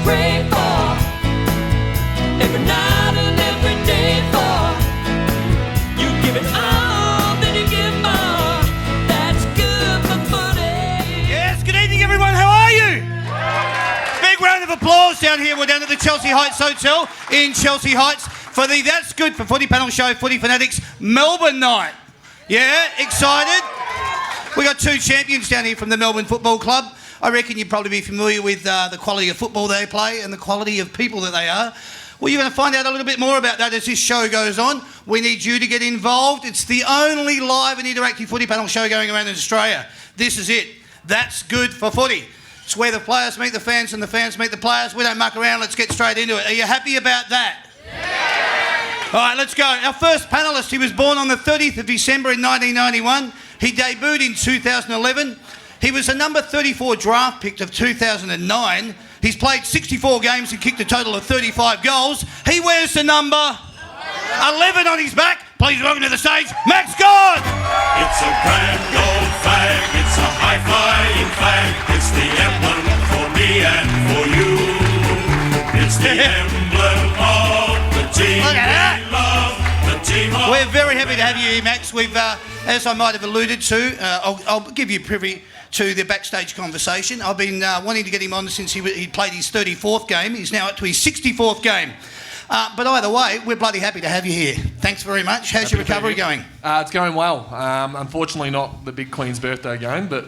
pray for, every night and every day for. You give it all, then you give more. That's good for footy. Yes, good evening everyone, how are you? Big round of applause down here. We're down at the Chelsea Heights Hotel in Chelsea Heights for the That's Good for Footy panel show, Footy Funatics Melbourne night. Yeah, excited? We got two champions down here from the Melbourne Football Club. I reckon you'd probably be familiar with the quality of football they play and the quality of people that they are. Well, you're going to find out a little bit more about that as this show goes on. We need you to get involved. It's the only live and interactive footy panel show going around in Australia. This is it. That's Good for Footy. It's where the players meet the fans and the fans meet the players. We don't muck around. Let's get straight into it. Are you happy about that? Yeah. All right, let's go. Our first panellist, he was born on the 30th of December in 1991. He debuted in 2011. He was a number 34 draft pick of 2009. He's played 64 games and kicked a total of 35 goals. He wears the number 11 on his back. Please welcome to the stage, Max Gord. It's a grand gold flag, it's a high-flying flag. It's the emblem for me and for you. It's the emblem of the team we love, the team of... We're very happy to have you here, Max. We've, as I might have alluded to, I'll give you privy to the backstage conversation. I've been wanting to get him on since he played his 34th game. He's now up to his 64th game. But either way, we're bloody happy to have you here. Thanks very much. How's your recovery going? It's going well. Unfortunately, not the big Queen's birthday game, but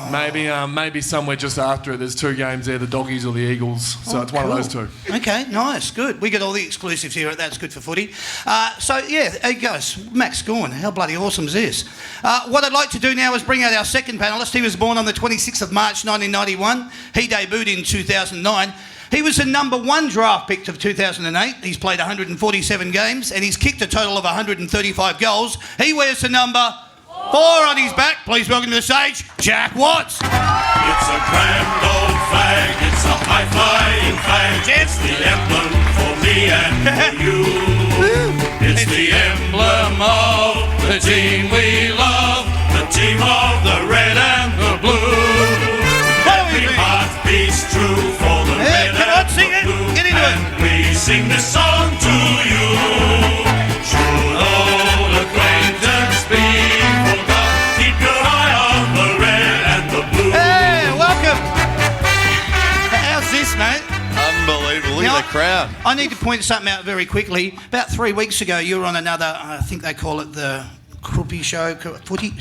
maybe somewhere just after it. There's two games there, the Doggies or the Eagles. So it's one of those two. Okay, nice, good. We get all the exclusives here at That's Good for Footy. So yeah, there he goes. Max Gawn. How bloody awesome is this? What I'd like to do now is bring out our second panellist. He was born on the 26th of March 1991. He debuted in 2009. He was the number 1 draft pick of 2008. He's played 147 games and he's kicked a total of 135 goals. He wears the number 4 on his back. Please welcome to the stage, Jack Watts. It's a grand gold flag, it's a high-flying flag. It's the emblem for me and for you. It's the emblem of the team we love, the team of the red and the blue. Every heart beats true for the red and sing the it. blue. Get into it. And we sing this song to you. Should old acquaintance be forgot, keep your eye on the red and the blue. Hey, welcome. How's this, mate? Unbelievable. Look at the crowd. I need to point something out very quickly. About 3 weeks ago, you were on another, I think they call it the Crouppy show, footy.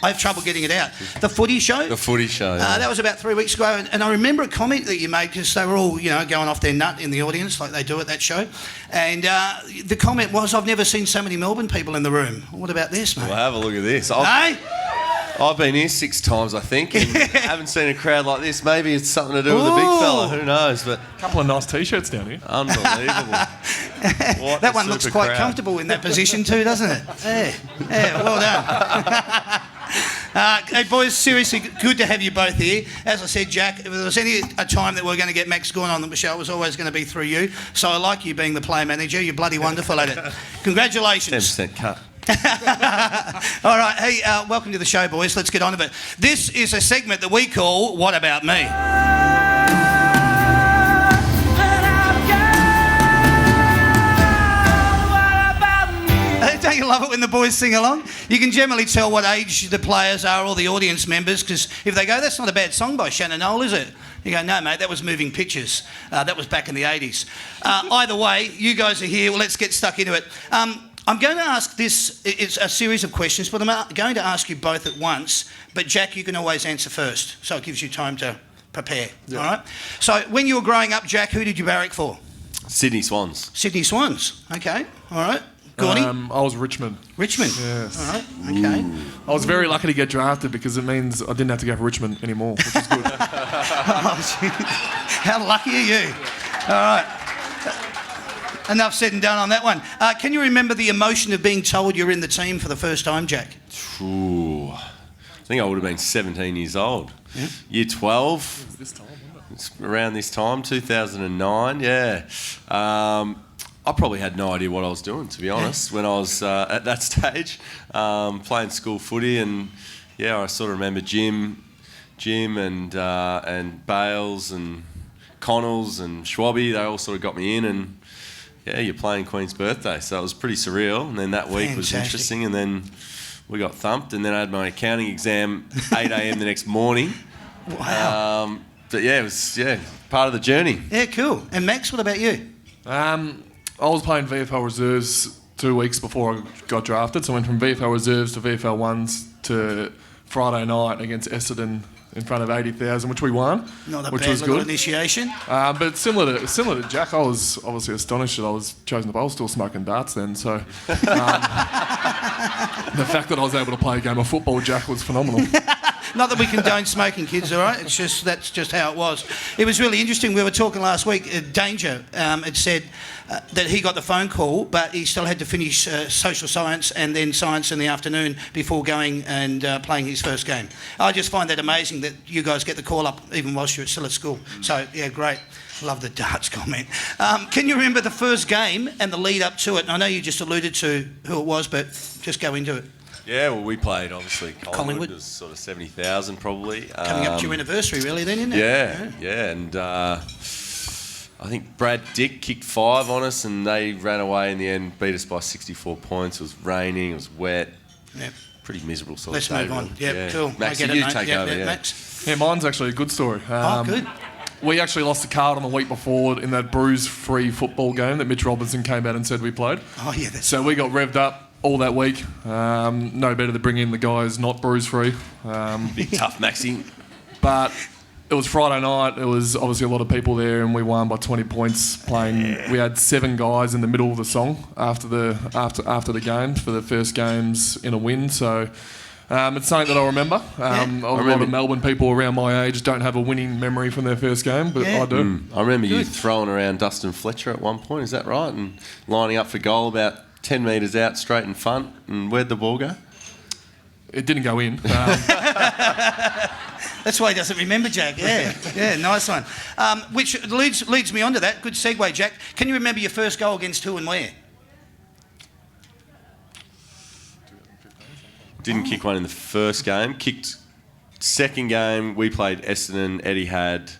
I have trouble getting it out. The Footy show. The Footy show. Yeah. That was about 3 weeks ago, and I remember a comment that you made because they were all, going off their nut in the audience like they do at that show. And the comment was, "I've never seen so many Melbourne people in the room." What about this, mate? Well, have a look at this. Hey? I've been here 6 times, I think, and haven't seen a crowd like this. Maybe it's something to do with the big fella. Who knows? But A couple of nice T-shirts down here. unbelievable. That one looks quite comfortable in that position too, doesn't it? Yeah, well done. Hey boys, seriously, good to have you both here. As I said, Jack, if there was a time that we're going to get Max Gawn on the show, it was always going to be through you. So I like you being the player manager. You're bloody wonderful at it. Congratulations. 10% cut. All right, hey, welcome to the show, boys. Let's get on with it. This is a segment that we call What About Me? Don't you love it when the boys sing along? You can generally tell what age the players are or the audience members, because if they go, "That's not a bad song by Shannon Noel, is it?" You go, "No, mate, that was Moving Pictures. That was back in the 80s. Either way, you guys are here. Well, let's get stuck into it. I'm going to ask this, it's a series of questions, but I'm going to ask you both at once. But Jack, you can always answer first, so it gives you time to prepare. Yeah. All right? So when you were growing up, Jack, who did you barrack for? Sydney Swans. Sydney Swans. Okay. All right. Gordy? I was Richmond. Richmond? Yes. All right. Okay. I was very lucky to get drafted because it means I didn't have to go for Richmond anymore, which is good. How lucky are you? All right. Enough said and done on that one. Can you remember the emotion of being told you're in the team for the first time, Jack? Ooh, I think I would have been 17 years old. Yeah. Year 12. This time, wasn't it? It's around this time, 2009, yeah. I probably had no idea what I was doing, to be honest, when I was at that stage, playing school footy. And, yeah, I sort of remember Jim and Bales and Connells and Schwabby, they all sort of got me in, and yeah, you're playing Queen's birthday, so it was pretty surreal. And then that week was interesting, and then we got thumped, and then I had my accounting exam 8 a.m. the next morning. Wow. But yeah, it was part of the journey. Yeah, cool. And Max, what about you? I was playing VFL reserves 2 weeks before I got drafted, so I went from VFL reserves to VFL ones to Friday night against Essendon in front of 80,000, which we won, which was good. Initiation. But similar to Jack, I was obviously astonished that I was chosen to bowl. I was still smoking darts then, so the fact that I was able to play a game of football, Jack, was phenomenal. Not that we condone smoking, kids, all right? It's just that's just how it was. It was really interesting. We were talking last week. Danger had said that he got the phone call, but he still had to finish social science and then science in the afternoon before going and playing his first game. I just find that amazing that you guys get the call up even whilst you're still at school. So, yeah, great. Love the darts comment. Can you remember the first game and the lead up to it? I know you just alluded to who it was, but just go into it. Yeah, well, we played, obviously, Collingwood was sort of 70,000 probably. Coming up to your anniversary, really, then, isn't it? Yeah, and I think Brad Dick kicked 5 on us, and they ran away in the end, beat us by 64 points. It was raining, it was wet. Yeah. Pretty miserable sort Let's of day. move on. Yeah, cool. Max, I get you it, take mate. over, yeah. Max? Yeah, mine's actually a good story. Good. We actually lost to Carlton the week before in that bruise-free football game that Mitch Robinson came out and said we played. Oh, yeah. So we got revved up all that week. No better to bring in the guys not bruise-free. Big tough Maxi. But it was Friday night. There was obviously a lot of people there, and we won by 20 points playing. Yeah. We had 7 guys in the middle of the song after the game for the first games in a win. So it's something that I remember. A lot of Melbourne people around my age don't have a winning memory from their first game, but I do. I remember you throwing around Dustin Fletcher at one point. Is that right? And lining up for goal about 10 metres out, straight in front. And where'd the ball go? It didn't go in. That's why he doesn't remember, Jack. Yeah, nice one. Which leads me on to that. Good segue, Jack. Can you remember your first goal against who and where? Didn't kick one in the first game. Kicked second game. We played Essendon. Eddie had...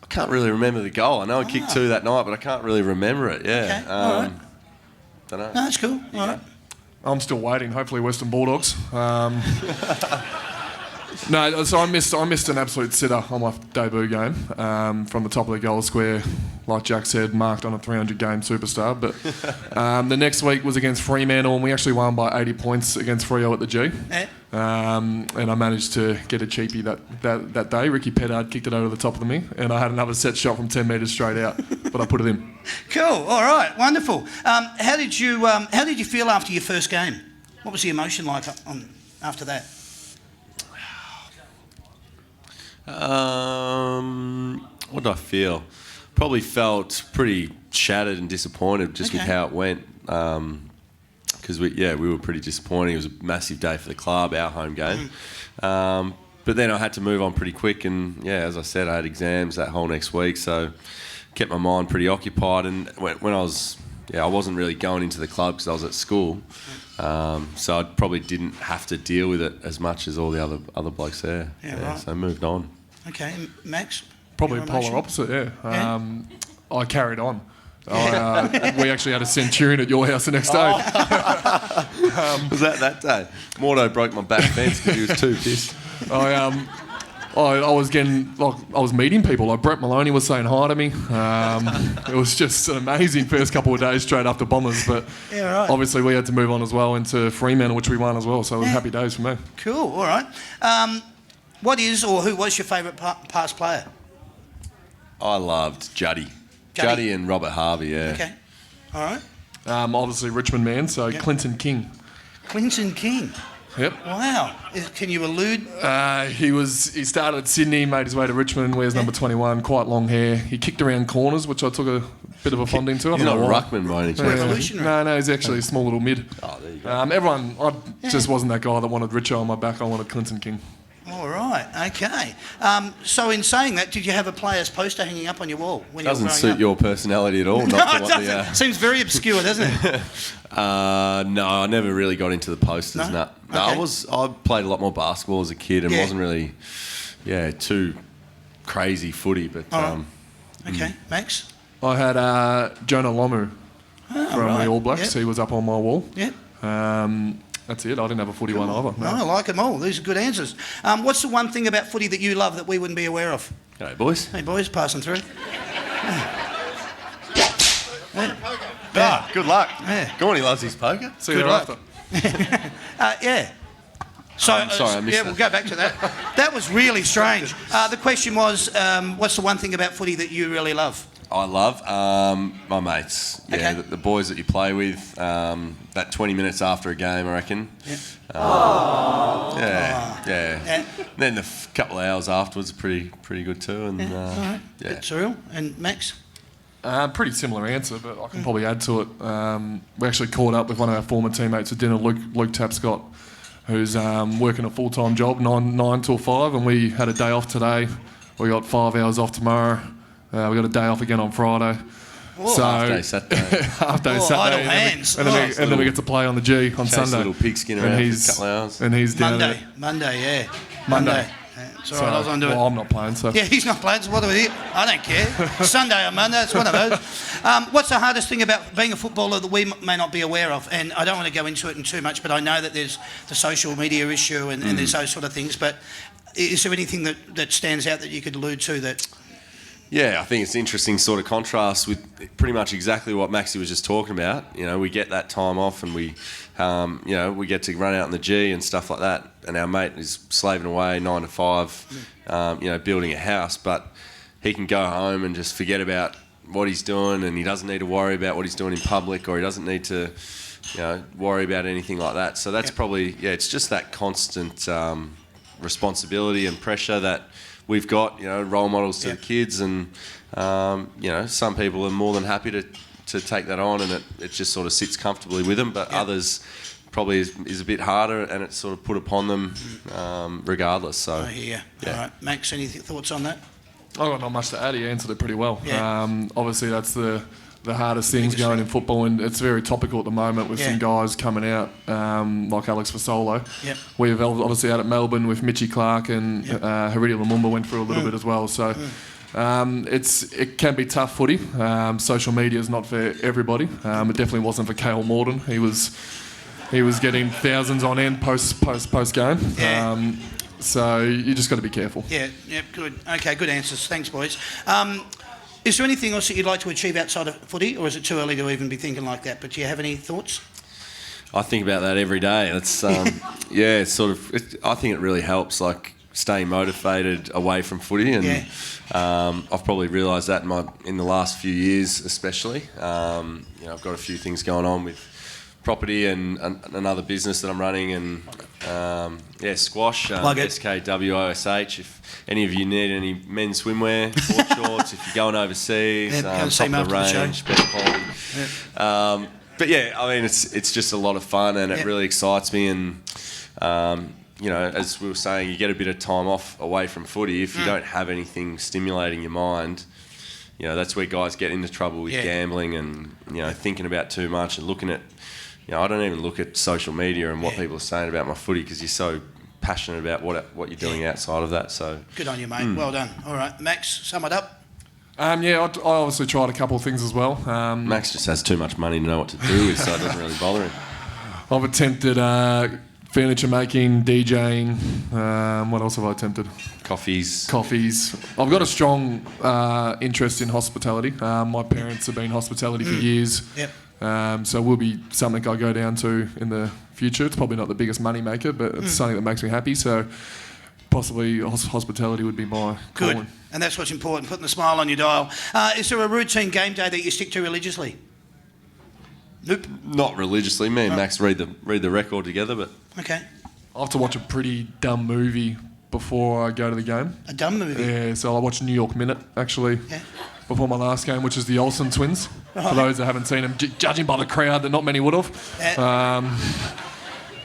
I can't really remember the goal. I know I kicked 2 that night, but I can't really remember it. Yeah. Okay, all right. Don't know. No, that's cool. All right. I'm still waiting. Hopefully, Western Bulldogs. No, so I missed an absolute sitter on my debut game from the top of the goal square, like Jack said, marked on a 300-game superstar. But the next week was against Fremantle, and we actually won by 80 points against Freo at the G. Yeah. And I managed to get a cheapie that day. Ricky Pettard kicked it over the top of me, and I had another set shot from 10 metres straight out, but I put it in. Cool. All right. Wonderful. How did you feel after your first game? What was the emotion like after that? What did I feel? Probably felt pretty shattered and disappointed just with how it went. Because we were pretty disappointing. It was a massive day for the club, our home game. But then I had to move on pretty quick, and as I said, I had exams that whole next week, so kept my mind pretty occupied. And when I was, I wasn't really going into the club because I was at school, so I probably didn't have to deal with it as much as all the other blokes there. Right. So I moved on. Okay, Max? Probably polar opposite, I carried on. We actually had a centurion at your house the next day. Was that day? Mordo broke my back fence because he was too pissed. I was meeting people. Like Brett Maloney was saying hi to me. It was just an amazing first couple of days straight after Bombers. But obviously we had to move on as well into Fremantle, which we won as well. So it was happy days for me. Cool. All right. What is or who was your favourite past player? I loved Juddy and Robert Harvey, yeah. Okay. All right. Obviously Richmond man, so Clinton King. Clinton King. Yep. Wow. Can you allude? He started at Sydney, made his way to Richmond, wears number 21, quite long hair. He kicked around corners, which I took a bit of a fonding to. He's not a ruckman by any chance. Revolutionary. No, he's actually a small little mid. Oh, there you go. I just wasn't that guy that wanted Richo on my back. I wanted Clinton King. All right, okay. So in saying that, did you have a player's poster hanging up on your wall when you were growing up? Doesn't suit your personality at all. No, it doesn't. Seems very obscure, doesn't it? No, I never really got into the posters. No, Okay. I played a lot more basketball as a kid and wasn't really, too crazy footy, but Okay, Max? I had Jonah Lomu from the All Blacks. Yep. He was up on my wall. Yep. That's it. I didn't have a footy one either. No, I like them all. These are good answers. What's the one thing about footy that you love that we wouldn't be aware of? G'day, boys. Hey, boys, passing through. Good luck. Yeah. Gorny loves his poker. See you Good luck. thereafter. Yeah. So, I'm sorry, I missed yeah, that. we'll go back to that. That was really strange. The question was, what's the one thing about footy that you really love? I love my mates. Yeah, Okay. the boys that you play with. That 20 minutes after a game, I reckon. Yeah. Yeah. Yeah. Then the couple of hours afterwards are pretty good too. And All right. yeah. Bit surreal. And Max? Pretty similar answer, but I can probably add to it. We actually caught up with one of our former teammates at dinner, Luke Tapscott, who's working a full-time job, 9 till 5, and we had a day off today. We got 5 hours off tomorrow. We got a day off again on Friday. So Half-day Saturday. half-day Oh, Saturday, idle hands. and then we get to play on the G on Chase Sunday. a little pigskin And around for a he's- couple of hours. And he's down Monday. at Monday, yeah. Monday. Yeah, it's all right, I was on to it. Well, I'm not playing, so Yeah, he's not playing, so what do we do? I don't care. Sunday or Monday, it's one of those. What's the hardest thing about being a footballer that we may not be aware of? And I don't want to go into it in too much, but I know that there's the social media issue and there's those sort of things. But is there anything that stands out that you could allude to that... Yeah, I think it's an interesting sort of contrast with pretty much exactly what Maxie was just talking about. You know, we get that time off and we get to run out in the G and stuff like that. And our mate is slaving away 9 to 5, building a house. But he can go home and just forget about what he's doing, and he doesn't need to worry about what he's doing in public, or he doesn't need to, worry about anything like that. So that's probably, it's just that constant responsibility and pressure that we've got, role models to the kids, and some people are more than happy to take that on, and it just sort of sits comfortably with them. But others probably is a bit harder, and it's sort of put upon them regardless. So I hear you. Yeah. All right. Max, any thoughts on that? I've got not much to add. He answered it pretty well. Yeah. Obviously, that's the hardest things going in football, and it's very topical at the moment with some guys coming out, like Alex Fasolo. Yep. We've obviously out at Melbourne with Mitchie Clark, and Haridi Lumumba went through a little bit as well. So it can be tough footy. Social media is not for everybody. It definitely wasn't for Cale Morton. He was getting thousands on end post game. Yeah. So you just got to be careful. Yeah, good. Okay, good answers. Thanks, boys. Is there anything else that you'd like to achieve outside of footy, or is it too early to even be thinking like that? But do you have any thoughts? I think about that every day. It's I think it really helps, like staying motivated away from footy, and I've probably realised that in the last few years, especially. I've got a few things going on with property and another business that I'm running, and squash, SKWOSH. If any of you need any men's swimwear, board shorts, if you're going overseas, come see top me of the after the range, better quality. But yeah, I mean, it's just a lot of fun, and it really excites me. And as we were saying, you get a bit of time off away from footy. If you don't have anything stimulating your mind, that's where guys get into trouble with gambling and thinking about too much and looking at. I don't even look at social media and what people are saying about my footy, because you're so passionate about what you're doing outside of that. So Good on you, mate. Well done. All right, Max, sum it up. I obviously tried a couple of things as well. Max just has too much money to know what to do with, so it doesn't really bother him. I've attempted furniture making, DJing. What else have I attempted? Coffees. I've got a strong interest in hospitality. My parents have been hospitality for years. Yep. So it will be something I go down to in the future. It's probably not the biggest money maker, but it's something that makes me happy. So possibly hospitality would be my Good. calling. And that's what's important, putting the smile on your dial. Is there a routine game day that you stick to religiously? Nope. Not religiously. Me and Max read the record together, but Okay. I have to watch a pretty dumb movie before I go to the game. A dumb movie? Yeah, so I watched New York Minute, actually, before my last game, which is the Olsen twins. For those that haven't seen them, judging by the crowd, that not many would have.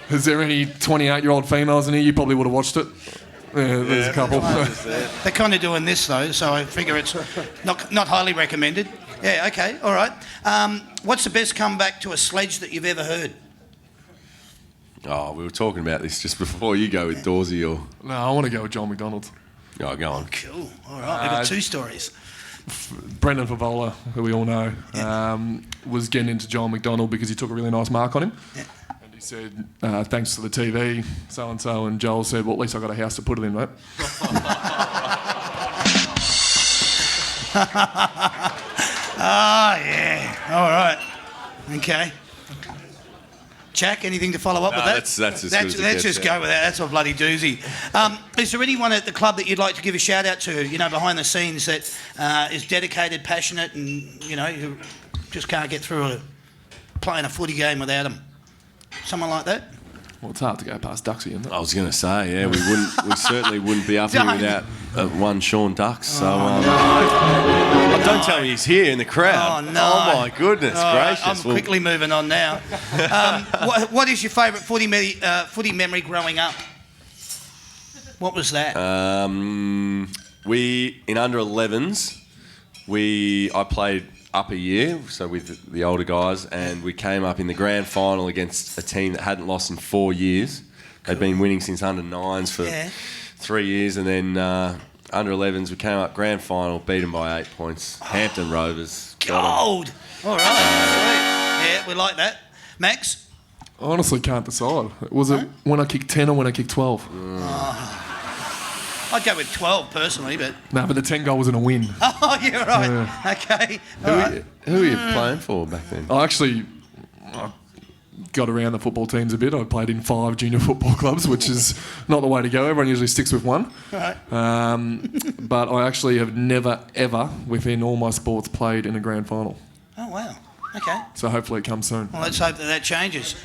Is there any 28-year-old females in here? You probably would have watched it. Yeah, there's a couple. They're kind of doing this, though, so I figure it's not highly recommended. Yeah, okay, all right. What's the best comeback to a sledge that you've ever heard? we were talking about this just before. You go with Dawsey or... No, I want to go with John McDonald. Oh, go on. Cool. All right, we've got 2 stories. Brendan Favola, who we all know, was getting into John McDonald because he took a really nice mark on him. Yeah. And he said, thanks to the TV, so-and-so, and Joel said, well, at least I got a house to put it in, mate. Yeah. All right. Okay. Jack, anything to follow up with that? That's as good as it Let's gets, just yeah. go with that. That's a bloody doozy. Is there anyone at the club that you'd like to give a shout out to, behind the scenes that is dedicated, passionate and, who just can't get through playing a footy game without them? Someone like that? Well, it's hard to go past Duxie, isn't it? I was going to say, yeah, we certainly wouldn't be up here Don't. without one Sean Ducks. So, don't tell me he's here in the crowd. Oh, no. Oh, my goodness gracious. I'm quickly moving on now. What is your favourite footy memory growing up? What was that? We, in under 11s, I played up a year, so with the older guys, and we came up in the grand final against a team that hadn't lost in 4 years. They'd been winning since under 9s for 3 years, and then under 11s we came up grand final, beat them by 8 points. Hampton Rovers. Gold. All right. Sweet. Yeah, we like that. Max? I honestly can't decide. Was it when I kicked 10 or when I kicked 12? I'd go with 12 personally, but... No, but the 10 goal wasn't a win. Oh, you're right. Okay. Who were you playing for back then? I got around the football teams a bit. I played in 5 junior football clubs, which is not the way to go. Everyone usually sticks with one. Right. But I actually have never, ever, within all my sports, played in a grand final. Oh, wow. Okay. So hopefully it comes soon. Well, let's hope that changes.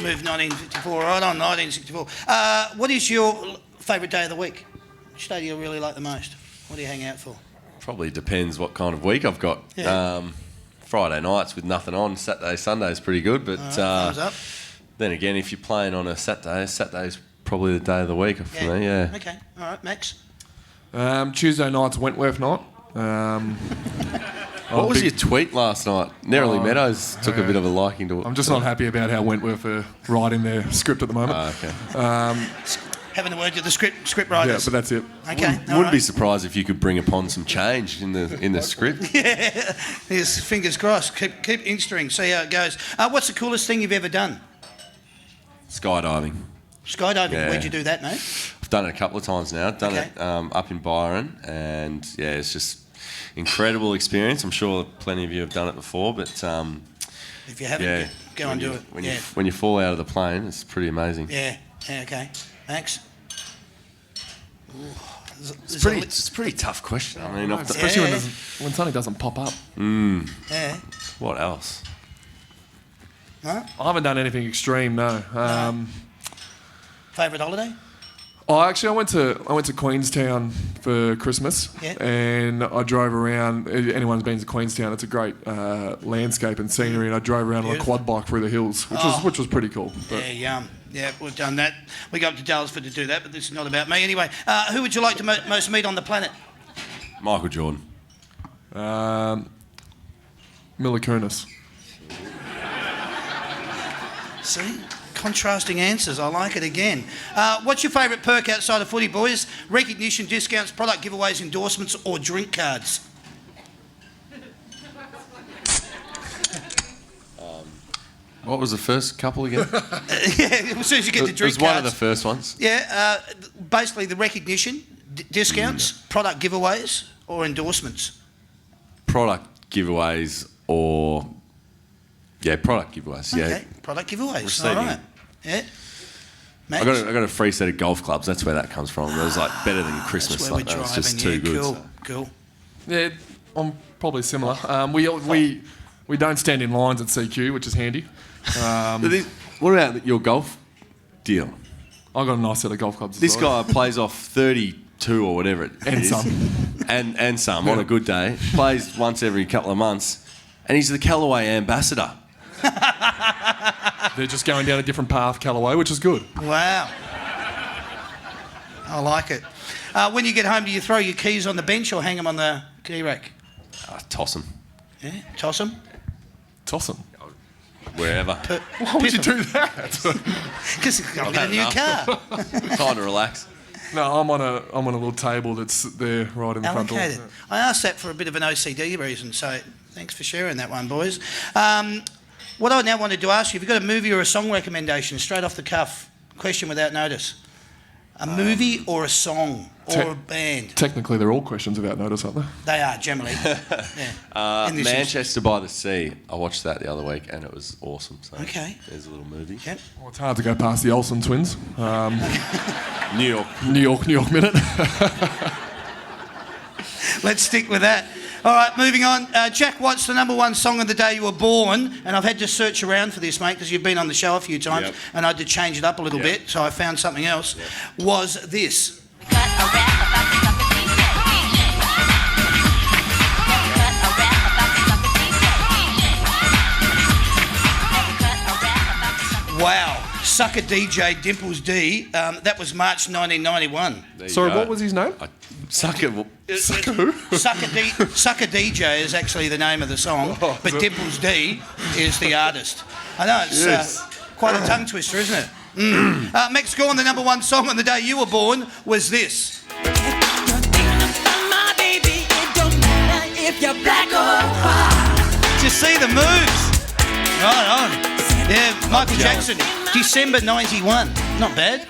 Move 1954 right on, 1964. What is your favourite day of the week? Which day do you really like the most? What do you hang out for? Probably depends what kind of week I've got. Yeah. Friday nights with nothing on. Saturday, Sunday is pretty good, but thumbs up. then again, if you're playing on a Saturday's probably the day of the week for me. Yeah. Okay. All right, Max. Tuesday night's Wentworth night. What was your tweet last night? Nerily Meadows took a bit of a liking to it. I'm just not happy about how Wentworth are writing their script at the moment. Okay. Having the word to the script Yeah, writers. but that's it. Okay. Wouldn't be surprised if you could bring upon some change in the script. Yes, fingers crossed. Keep instering, see how it goes. What's the coolest thing you've ever done? Skydiving. Skydiving. Yeah. Where'd you do that, mate? I've done it a couple of times now. Done Okay. it up in Byron, and yeah, it's just incredible experience. I'm sure plenty of you have done it before, but If you haven't, go and do it. When you fall out of the plane, it's pretty amazing. Yeah. Okay. Max. It's a pretty tough question. I mean, Especially when something doesn't pop up. Yeah. what else? Huh? I haven't done anything extreme, no. Favourite holiday? I went to Queenstown for Christmas, Yeah. and I drove around. Anyone who's been to Queenstown, it's a great landscape and scenery. And I drove around on a Beautiful. quad bike through the hills, which was pretty cool. But Yeah, we've done that. We go up to Dalesford to do that, but this is not about me. Anyway, who would you like to most meet on the planet? Michael Jordan. Mila Kunis. See? Contrasting answers. I like it again. What's your favourite perk outside of footy, boys? Recognition, discounts, product giveaways, endorsements, or drink cards? What was the first couple again? Yeah, as soon as you get the It drink was one cards. of the first ones. Yeah, basically the recognition, discounts, product giveaways, or endorsements. Product giveaways or... Yeah, product giveaways. Yeah. Okay, product giveaways. Receiving. All right. Yeah. Max? I got a free set of golf clubs. That's where that comes from. It was like better than Christmas. That's where Like we're that. It's driving. just too good. Cool, so. cool. Yeah, I'm probably similar. We don't stand in lines at CQ, which is handy. What about your golf deal? I got a nice set of golf clubs. This as well. guy plays off 32 or whatever it And is. some. And some on a good day. Plays once every couple of months. And he's the Callaway ambassador. They're just going down a different path, Callaway, which is good. Wow. I like it. When you get home, do you throw your keys on the bench or hang them on the key rack? Toss him. Yeah, toss them. Toss them. Wherever. Why would you do that? Because I'm going to get a new car. Time to relax. No, I'm on a little table that's there right in the front door. Allocated. I asked that for a bit of an OCD reason, so thanks for sharing that one, boys. What I now wanted to ask you, have you got a movie or a song recommendation, straight off the cuff? Question without notice. A movie or a song or a band? Technically, they're all questions without notice, aren't they? They are, generally. Yeah. In this Manchester by the Sea. I watched that the other week and it was awesome. So Okay. there's a little movie. Yep. Well, it's hard to go past the Olsen twins. New York. New York minute. Let's stick with that. All right, moving on. Jack, what's the number one song of the day you were born? And I've had to search around for this, mate, because you've been on the show a few times, Yep. and I had to change it up a little bit, so I found something else. Was this? Wow. Sucker DJ Dimples D. That was March 1991. There you Sorry, go. what was his name? Sucker who? Sucker DJ is actually the name of the song, but Dimples D is the artist. I know, it's quite a tongue twister, isn't it? Max Gorn, the number one song on the day you were born was this. Do you see the moves? Right on. Yeah, Michael Jackson, December 91. Not bad.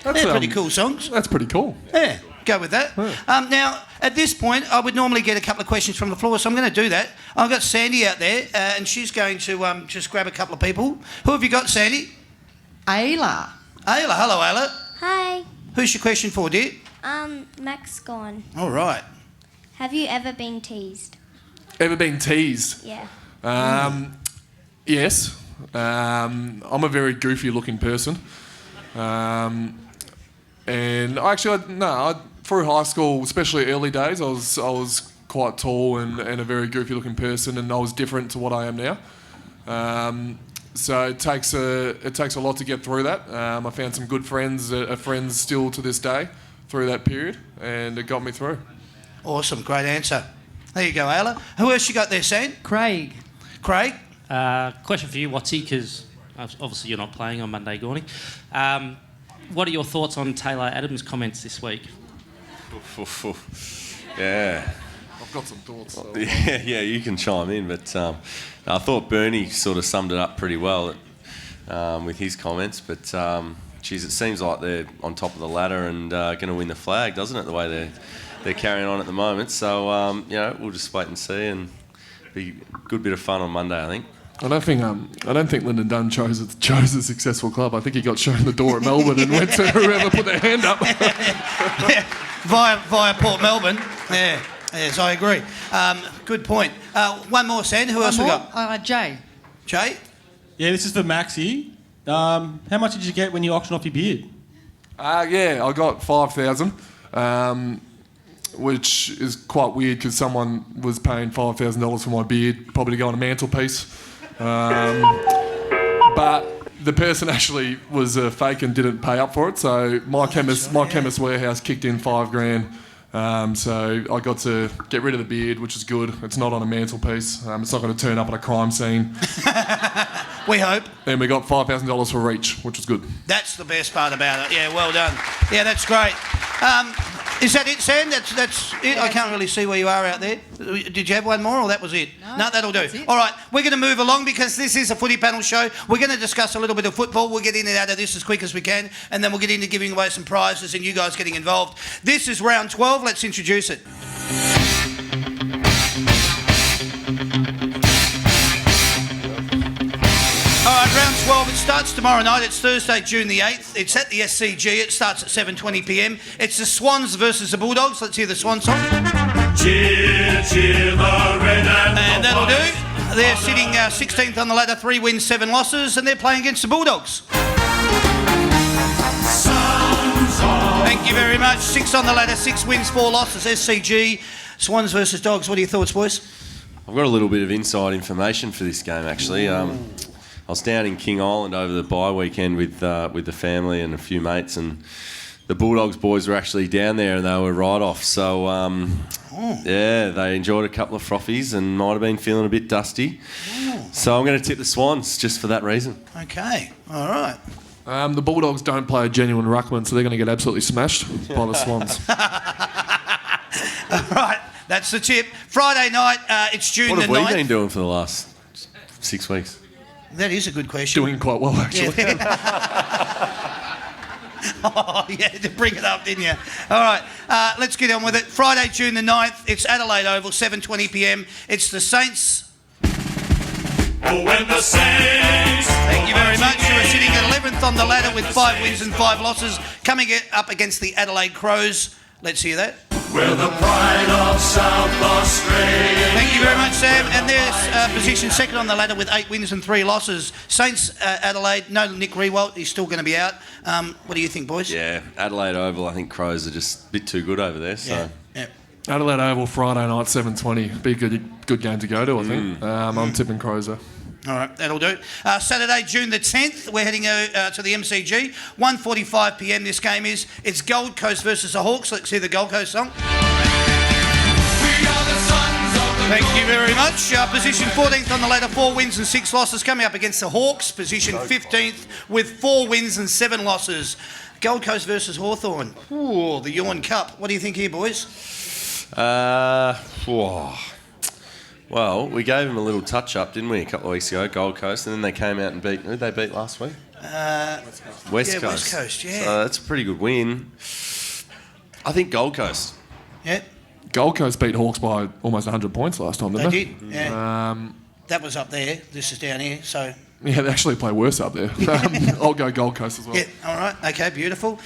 They're pretty cool songs. That's pretty cool. Yeah, go with that. Now, at this point, I would normally get a couple of questions from the floor, so I'm going to do that. I've got Sandy out there, and she's going to just grab a couple of people. Who have you got, Sandy? Ayla. Ayla. Hello, Ayla. Hi, Who's your question for, dear? Max gone. All right. Have you ever been teased? Ever been teased? Yeah. Yes. I'm a very goofy-looking person. And through high school, especially early days, I was quite tall and a very goofy-looking person, and I was different to what I am now. So it takes a lot to get through that. I found some good friends, are friends still to this day through that period, and it got me through. Awesome. Great answer. There you go, Ayla. Who else you got there, Sam? Craig. Craig? Question for you, Watsy, because obviously you're not playing on Monday, Gorney. What are your thoughts on Taylor Adams' comments this week? Yeah. I've got some thoughts. So. Yeah, you can chime in, but I thought Bernie sort of summed it up pretty well with his comments. But geez, it seems like they're on top of the ladder and going to win the flag, doesn't it? The way they're carrying on at the moment. So we'll just wait and see, and be a good bit of fun on Monday, I think. I don't think Lyndon Dunn chose a successful club. I think he got shown the door at Melbourne and went to whoever put their hand up. Yeah, via Port Melbourne. Yeah, yes, I agree. Good point. One more, Sam. Who else we got? Jay. Jay? Yeah, this is for Maxie. How much did you get when you auctioned off your beard? Yeah, I got 5,000, which is quite weird because someone was paying $5,000 for my beard, probably to go on a mantelpiece. But the person actually was a fake and didn't pay up for it, so my chemist warehouse kicked in $5,000. So I got to get rid of the beard, which is good. It's not on a mantelpiece. It's not going to turn up at a crime scene. We hope. And we got $5,000 for reach, which was good. That's the best part about it. Yeah, well done. Yeah, that's great. Is that it, Sam? That's it? I can't really see where you are out there. Did you have one more, or that was it? No, that'll do. All right, we're going to move along because this is a footy panel show. We're going to discuss a little bit of football. We'll get in and out of this as quick as we can, and then we'll get into giving away some prizes and you guys getting involved. This is round 12. Let's introduce it. All right, round 12, it starts tomorrow night. It's Thursday, June the 8th. It's at the SCG. It starts at 7:20 p.m. It's the Swans versus the Bulldogs. Let's hear the Swan song. Cheer, cheer the red And that'll do. They're sitting 16th on the ladder, 3 wins, 7 losses, and they're playing against the Bulldogs. Thank you very much. 6 on the ladder, 6 wins, 4 losses. SCG, Swans versus Dogs. What are your thoughts, boys? I've got a little bit of inside information for this game, actually. I was down in King Island over the bye weekend with the family and a few mates, and the Bulldogs boys were actually down there and they were right off. So, yeah, they enjoyed a couple of frothies and might have been feeling a bit dusty. So I'm going to tip the Swans just for that reason. Okay, all right. The Bulldogs don't play a genuine ruckman, so they're going to get absolutely smashed by the Swans. All right, that's the tip. Friday night, it's June What the have we 9th. been doing for the last 6 weeks? That is a good question. Doing quite well, actually. Oh, yeah, to bring it up, didn't you? All right, let's get on with it. Friday, June the 9th, it's Adelaide Oval, 7:20 p.m. It's the Saints. Oh, when the Saints. Thank you very much. You are sitting at 11th on the ladder with 5 wins and 5 losses, coming up against the Adelaide Crows. Let's hear that. We're the pride of South Australia. Thank you very much, Sam. And there's position second on the ladder with 8 wins and 3 losses. Saints, Adelaide, no Nick Riewoldt, he's still going to be out. What do you think, boys? Yeah, Adelaide Oval, I think Crows are just a bit too good over there. So Yeah. Adelaide Oval, Friday night, 7:20. Be a good game to go to, I think. I'm tipping Crows there. All right, that'll do. Saturday, June the 10th, we're heading to the MCG. 1:45 p.m. this game is. It's Gold Coast versus the Hawks. Let's hear the Gold Coast song. Thank you very much. Position 14th on the ladder, 4 wins and 6 losses, coming up against the Hawks. Position 15th with 4 wins and 7 losses. Gold Coast versus Hawthorn. Ooh, the Yawn Cup. What do you think here, boys? Well, we gave them a little touch-up, didn't we, a couple of weeks ago, Gold Coast, and then they came out and beat... Who did they beat last week? West Coast. West Coast, yeah. So that's a pretty good win. I think Gold Coast. Yeah, Gold Coast beat Hawks by almost 100 points last time, didn't they they? did. Yeah. That was up there. This is down here, so... Yeah, they actually play worse up there. I'll go Gold Coast as well. Yeah, all right, okay, beautiful.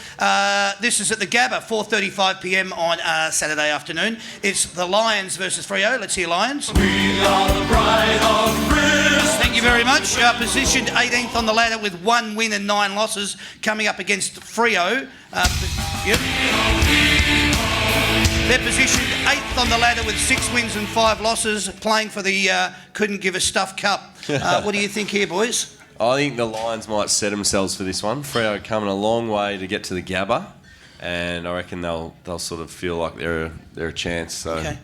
This is at the Gabba, 4:35 p.m. on Saturday afternoon. It's the Lions versus Freo. Let's hear Lions. We are the pride of Brisbane. Thank you very much. Positioned 18th on the ladder with 1 win and 9 losses, coming up against Freo. Yep. They're positioned 8th on the ladder with 6 wins and 5 losses, playing for the Couldn't Give a Stuff Cup. What do you think here, boys? I think the Lions might set themselves for this one. Freo are coming a long way to get to the Gabba, and I reckon they'll sort of feel like they're a chance. So, Okay.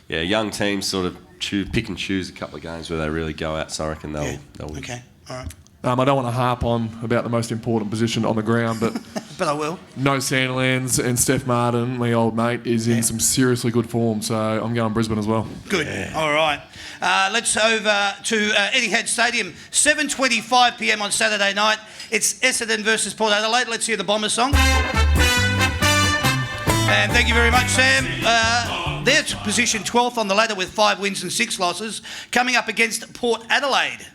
Yeah, young teams sort of pick and choose a couple of games where they really go out. So I reckon they'll win. Okay, all right. I don't want to harp on about the most important position on the ground, but But I will. no Sandlands and Steph Martin, my old mate, is in some seriously good form, so I'm going Brisbane as well. Good. All right. Let's over to Etihad Stadium. 7:25 p.m. on Saturday night. It's Essendon versus Port Adelaide. Let's hear the Bombers song. And thank you very much, Sam. They're positioned 12th on the ladder with 5 wins and 6 losses, coming up against Port Adelaide.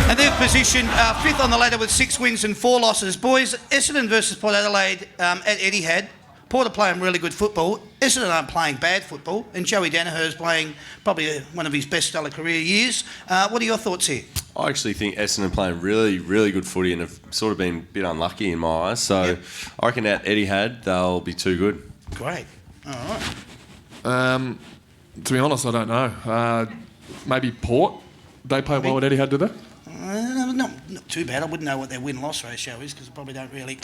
And they're positioned 5th on the ladder with 6 wins and 4 losses. Boys, Essendon versus Port Adelaide at Etihad. Port are playing really good football. Essendon aren't playing bad football. And Joey Danaher's playing probably one of his best stellar career years. What are your thoughts here? I actually think Essendon playing really, really good footy and have sort of been a bit unlucky in my eyes. So I reckon at Etihad they'll be too good. Great. All right. To be honest, I don't know. Maybe Port. They play well at Etihad, do they? Not too bad. I wouldn't know what their win-loss ratio is because I probably don't really...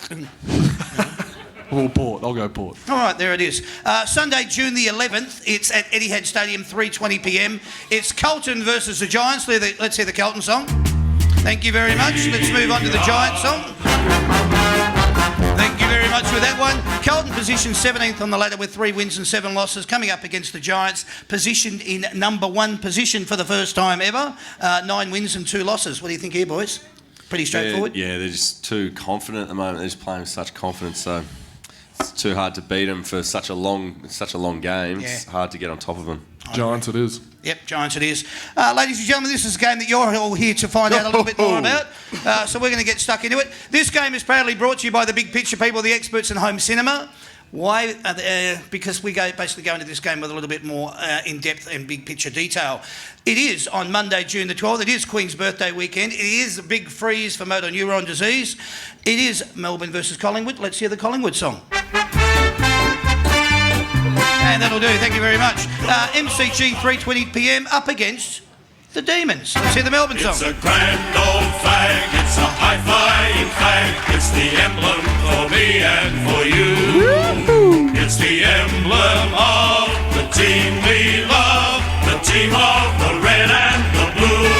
Well, Port. I'll go Port. All right, there it is. Sunday, June the 11th. It's at Etihad Stadium, 3:20 p.m. It's Carlton versus the Giants. Let's hear the Carlton song. Thank you very much. Let's move on to the Giants song. Thank you very much for that one. Carlton positioned 17th on the ladder with 3 wins and 7 losses, coming up against the Giants, positioned in number 1 position for the first time ever. 9 wins and 2 losses. What do you think here, boys? Pretty straightforward. They're just too confident at the moment. They're just playing with such confidence. So it's too hard to beat them for such a long game. It's hard to get on top of them. Giants it is. Yep, Giants it is. Ladies and gentlemen, this is a game that you're all here to find out a little bit more about. So we're going to get stuck into it. This game is proudly brought to you by the Big Picture people, the experts in home cinema. Why? Because we basically go into this game with a little bit more in-depth and big picture detail. It is on Monday, June the 12th. It is Queen's birthday weekend. It is a Big Freeze for motor neuron disease. It is Melbourne versus Collingwood. Let's hear the Collingwood song. And that'll do. Thank you very much. MCG 3:20 p.m. up against the Demons. Let's hear the Melbourne song. It's a grand old flag, it's a high-flying flag, it's the emblem for me and for you. It's the emblem of the team we love, the team of the red and the blue.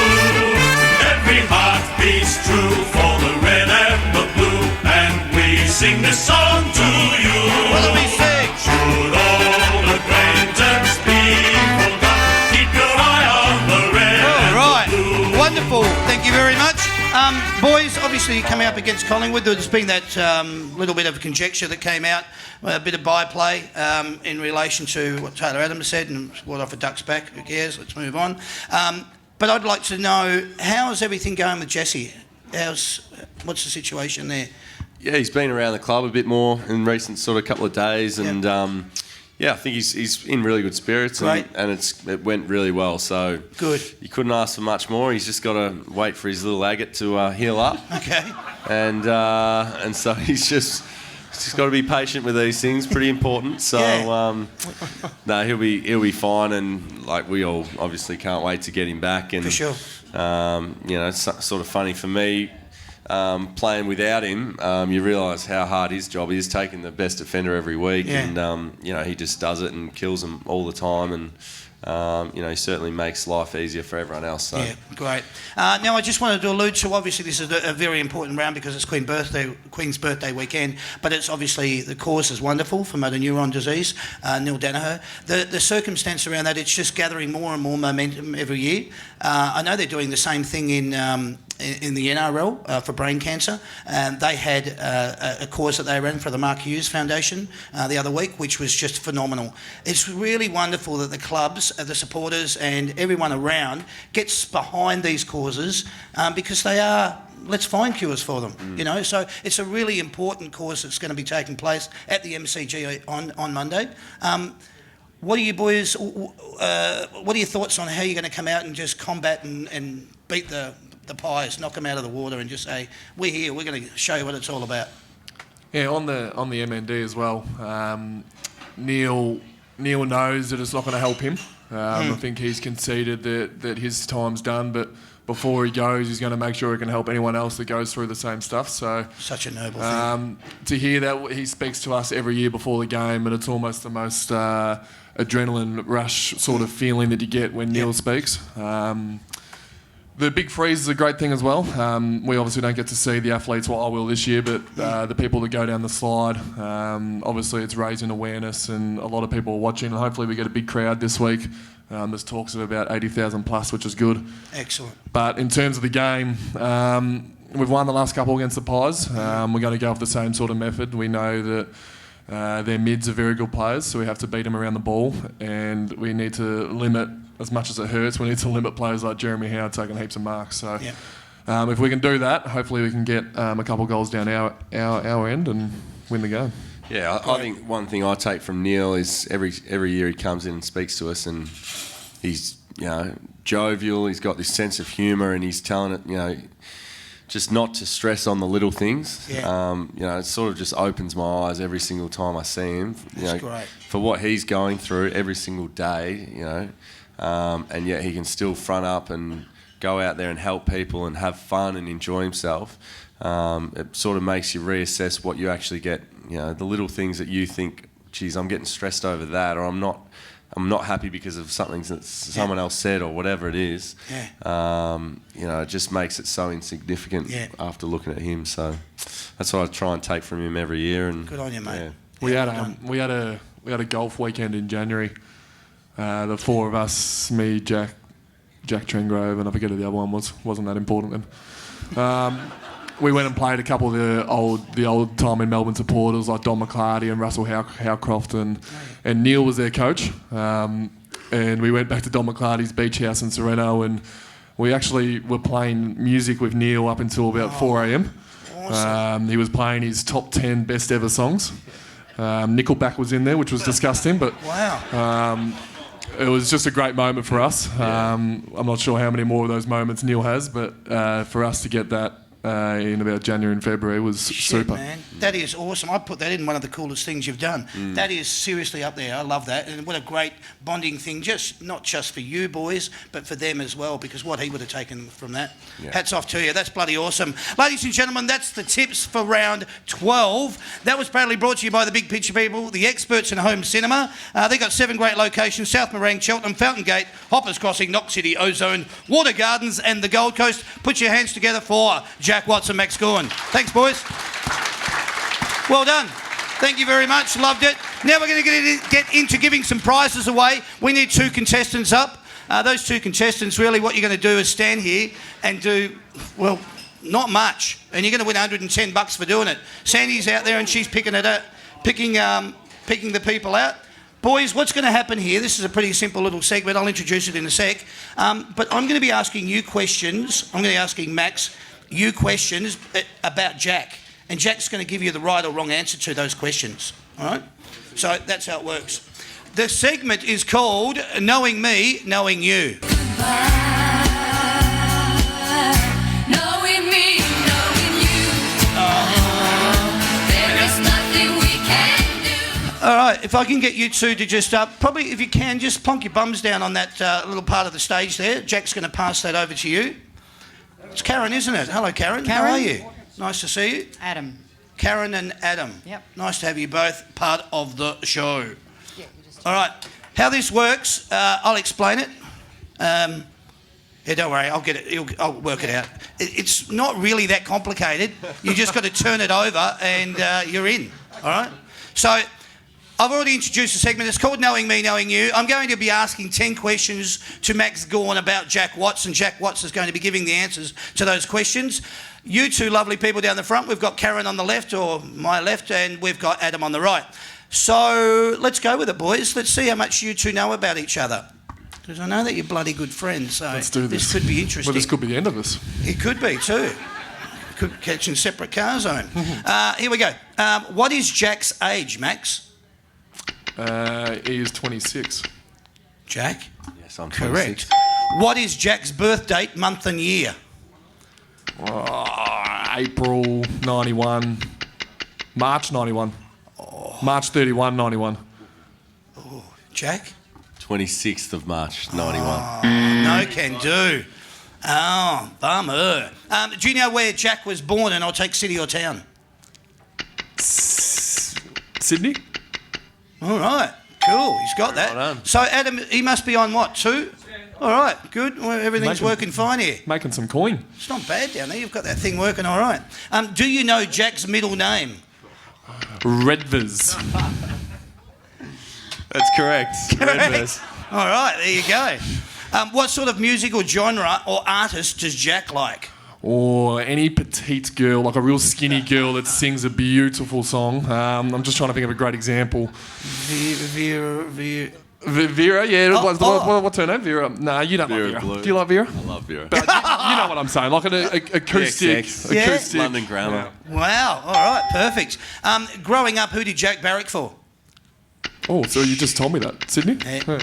obviously coming up against Collingwood, there's been that little bit of conjecture that came out, a bit of byplay in relation to what Taylor Adams said and what off a duck's back. Who cares? Let's move on. But I'd like to know, how's everything going with Jesse? What's the situation there? Yeah, he's been around the club a bit more in recent sort of couple of days, and I think he's in really good spirits, and it went really well. So good. You couldn't ask for much more. He's just got to wait for his little agate to heal up. Okay. And so he's just got to be patient with these things. Pretty important. So no, he'll be fine, and like we all obviously can't wait to get him back. And for sure. It's sort of funny for me. Playing without him, you realise how hard his job is, taking the best defender every week, and he just does it and kills them all the time, and he certainly makes life easier for everyone else. So. Yeah, great. Now, I just wanted to allude to, obviously, this is a very important round because it's Queen's birthday weekend, but it's obviously, the cause is wonderful for motor neuron disease, Neil Danaher. The circumstance around that, it's just gathering more and more momentum every year. I know they're doing the same thing in the NRL for brain cancer. They had a cause that they ran for the Mark Hughes Foundation the other week, which was just phenomenal. It's really wonderful that the clubs, the supporters and everyone around gets behind these causes because they are, let's find cures for them, So it's a really important cause that's going to be taking place at the MCG on Monday. What are you boys, what are your thoughts on how you're going to come out and just combat and beat the Pies, knock them out of the water and just say, we're here, we're going to show you what it's all about? Yeah, on the MND as well, Neil knows that it's not going to help him. I think he's conceded that his time's done, but before he goes, he's going to make sure he can help anyone else that goes through the same stuff. So such a noble thing. To hear that, he speaks to us every year before the game, and it's almost the most adrenaline rush sort of feeling that you get when Neil speaks. The Big Freeze is a great thing as well. We obviously don't get to see the athletes, well, I will this year, but the people that go down the slide, obviously it's raising awareness and a lot of people are watching, and hopefully we get a big crowd this week. There's talks of about 80,000 plus, which is good. Excellent. But in terms of the game, we've won the last couple against the Pies. We're going to go off the same sort of method. We know that their mids are very good players, so we have to beat them around the ball, and we need to limit, as much as it hurts, we need to limit players like Jeremy Howard taking heaps of marks. So if we can do that, hopefully we can get a couple of goals down our end and win the game. Yeah, I think one thing I take from Neil is every year he comes in and speaks to us, and he's jovial. He's got this sense of humour, and he's telling it just not to stress on the little things. It sort of just opens my eyes every single time I see him. That's great. For what he's going through every single day. And yet he can still front up and go out there and help people and have fun and enjoy himself. It sort of makes you reassess what you actually get. The little things that you think, geez, I'm getting stressed over that, or I'm not happy because of something that someone else said or whatever it is. It just makes it so insignificant after looking at him. So that's what I try and take from him every year. And good on you, mate. We had a golf weekend in January. The four of us, me, Jack Trengrove, and I forget who the other one was. Wasn't that important then. We went and played a couple of the old time in Melbourne supporters like Don McClarty and Russell Howcroft, and Neil was their coach. And we went back to Don McClarty's beach house in Sereno, and we actually were playing music with Neil up until about 4 a.m. Awesome. He was playing his top 10 best ever songs. Nickelback was in there, which was disgusting, but wow. It was just a great moment for us. I'm not sure how many more of those moments Neil has, but for us to get that in about January and February was super. Man. That is awesome. I'd put that in one of the coolest things you've done. That is seriously up there. I love that. And what a great bonding thing, not just for you boys, but for them as well, because what he would have taken from that. Hats off to you. That's bloody awesome. Ladies and gentlemen, that's the tips for round 12. That was proudly brought to you by the Big Picture people, the experts in home cinema. They got 7 great locations: South Morang, Cheltenham, Fountain Gate, Hoppers Crossing, Knox City, Ozone, Water Gardens and the Gold Coast. Put your hands together for Jack Watts and Max Gorn. Thanks, boys. Well done. Thank you very much. Loved it. Now we're going to get into giving some prizes away. We need 2 contestants up. Those 2 contestants, really what you're going to do is stand here and do, well, not much, and you're going to win $110 for doing it. Sandy's out there and she's picking the people out. Boys, what's going to happen here? This is a pretty simple little segment. I'll introduce it in a sec. But I'm going to be asking you questions. I'm going to be asking Max you questions about Jack. And Jack's going to give you the right or wrong answer to those questions. All right? So that's how it works. The segment is called Knowing Me, Knowing You. Knowing me, knowing you. There is nothing we can do. All right, if I can get you two to just, probably if you can, just plonk your bums down on that little part of the stage there. Jack's going to pass that over to you. It's Karen, isn't it? Hello, Karen. How are you? Nice to see you. Adam. Karen and Adam. Yep. Nice to have you both part of the show. All right, how this works, I'll explain it. Yeah, don't worry, I'll get it. I'll work it out. It's not really that complicated. You just got to turn it over and you're in. All right. So I've already introduced the segment. It's called Knowing Me, Knowing You. I'm going to be asking 10 questions to Max Gawn about Jack Watts, and Jack Watts is going to be giving the answers to those questions. You two lovely people down the front, we've got Karen on the left, or my left, and we've got Adam on the right. So let's go with it, boys. Let's see how much you two know about each other. Because I know that you're bloody good friends, so Let's do this. could be interesting. Well, this could be the end of us. It could be too. Could catch in separate cars home. Here we go. What is Jack's age, Max? He is 26. Jack? Yes, I'm Correct. 26. What is Jack's birth date, month and year? April 91. March 91. March 31, 91. Jack? 26th of March, 91. No can do. Oh, bummer. Do you know where Jack was born? And I'll take city or town. Sydney? All right, cool. He's got that. Well done. So Adam, he must be on what, 2? All right, good. Well, everything's working fine here. Making some coin. It's not bad down there. You've got that thing working all right. Do you know Jack's middle name? Redvers. That's correct. Redvers. All right, there you go. What sort of music or genre or artist does Jack like? Or any petite girl, like a real skinny girl that sings a beautiful song. I'm just trying to think of a great example. Vera, yeah. What's her name? Vera. No, you don't Vera like Vera. Blue. Do you like Vera? I love Vera. But you know what I'm saying, like an acoustic. XX. Yeah. acoustic. London Grammar. Wow, all right, perfect. Growing up, who did Jack barrack for? Oh, so you just told me that. Sydney? Yeah.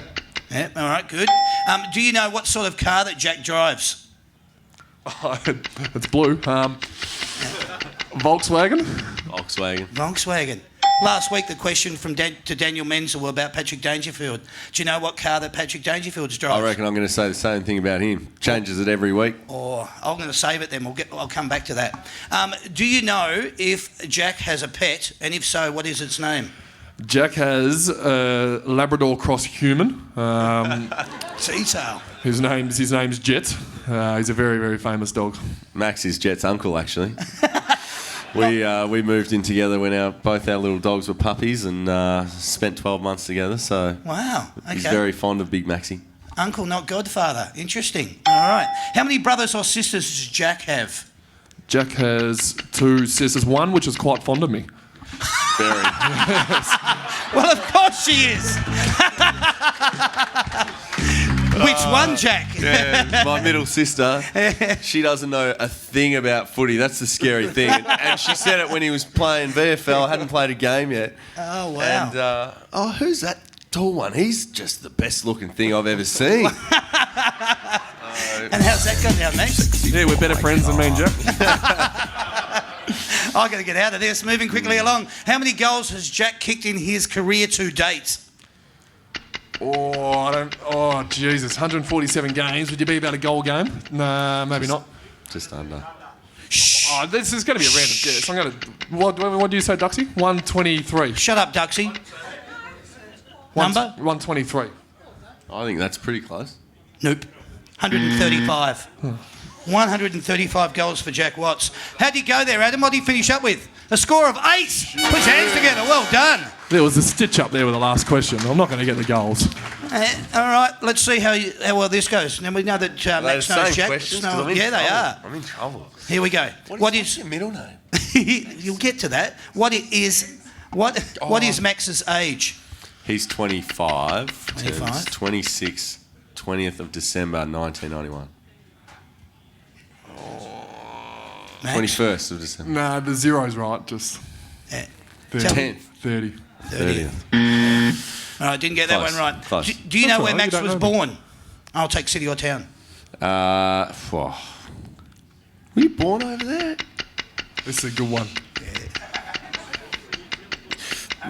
Yeah, all right, good. Do you know what sort of car that Jack drives? It's blue. Volkswagen? Volkswagen. Last week, the question from to Daniel Menzel about Patrick Dangerfield. Do you know what car that Patrick Dangerfield drives? I reckon I'm going to say the same thing about him. Changes it every week. Or I'm going to save it then. I'll come back to that. Do you know if Jack has a pet, and if so, what is its name? Jack has a Labrador cross human. Seatail. His name's Jet. He's a very, very famous dog. Max is Jet's uncle, actually. We moved in together when both our little dogs were puppies and spent 12 months together. So Wow. Okay. he's very fond of Big Maxie. Uncle, not godfather. Interesting. All right. How many brothers or sisters does Jack have? Jack has 2 sisters. One which is quite fond of me. Very. Well, of course she is. Which one, Jack? Yeah, my middle sister, she doesn't know a thing about footy. That's the scary thing. And she said it when he was playing VFL. Hadn't played a game yet. Oh, wow. And, who's that tall one? He's just the best looking thing I've ever seen. And how's that gone down, mate? Yeah, we're better friends than me and Jack. I've got to get out of this. Moving quickly along. How many goals has Jack kicked in his career to date? Oh, Jesus. 147 games. Would you be about a goal game? No, maybe not. Just under. Shh. Oh, this is going to be a random guess. I'm going to... What do you say, Duxie? 123. Shut up, Duxie. Number? 123. I think that's pretty close. Nope. 135. 135 goals for Jack Watts. How'd he go there, Adam? What did he finish up with? A score of 8. Put your hands together. Well done. There was a stitch up there with the last question. I'm not going to get the goals. All right, let's see how well this goes. Now we know that Max the knows same Jack. questions? 'Cause No, I'm in yeah, they trouble. are. I'm in trouble. Here we go. What's your middle name? You'll get to that. What is Max's age? He's 25. 25. Turns 26, 20th of December, 1991. Max? 21st of December. Nah, the zero's right. Just Yeah. 10th. 30. 30th. All right, didn't get that Close, one right. close. Do you know That's where all right, Max you don't was know born? I'll take city or town. Were you born over there? This is a good one.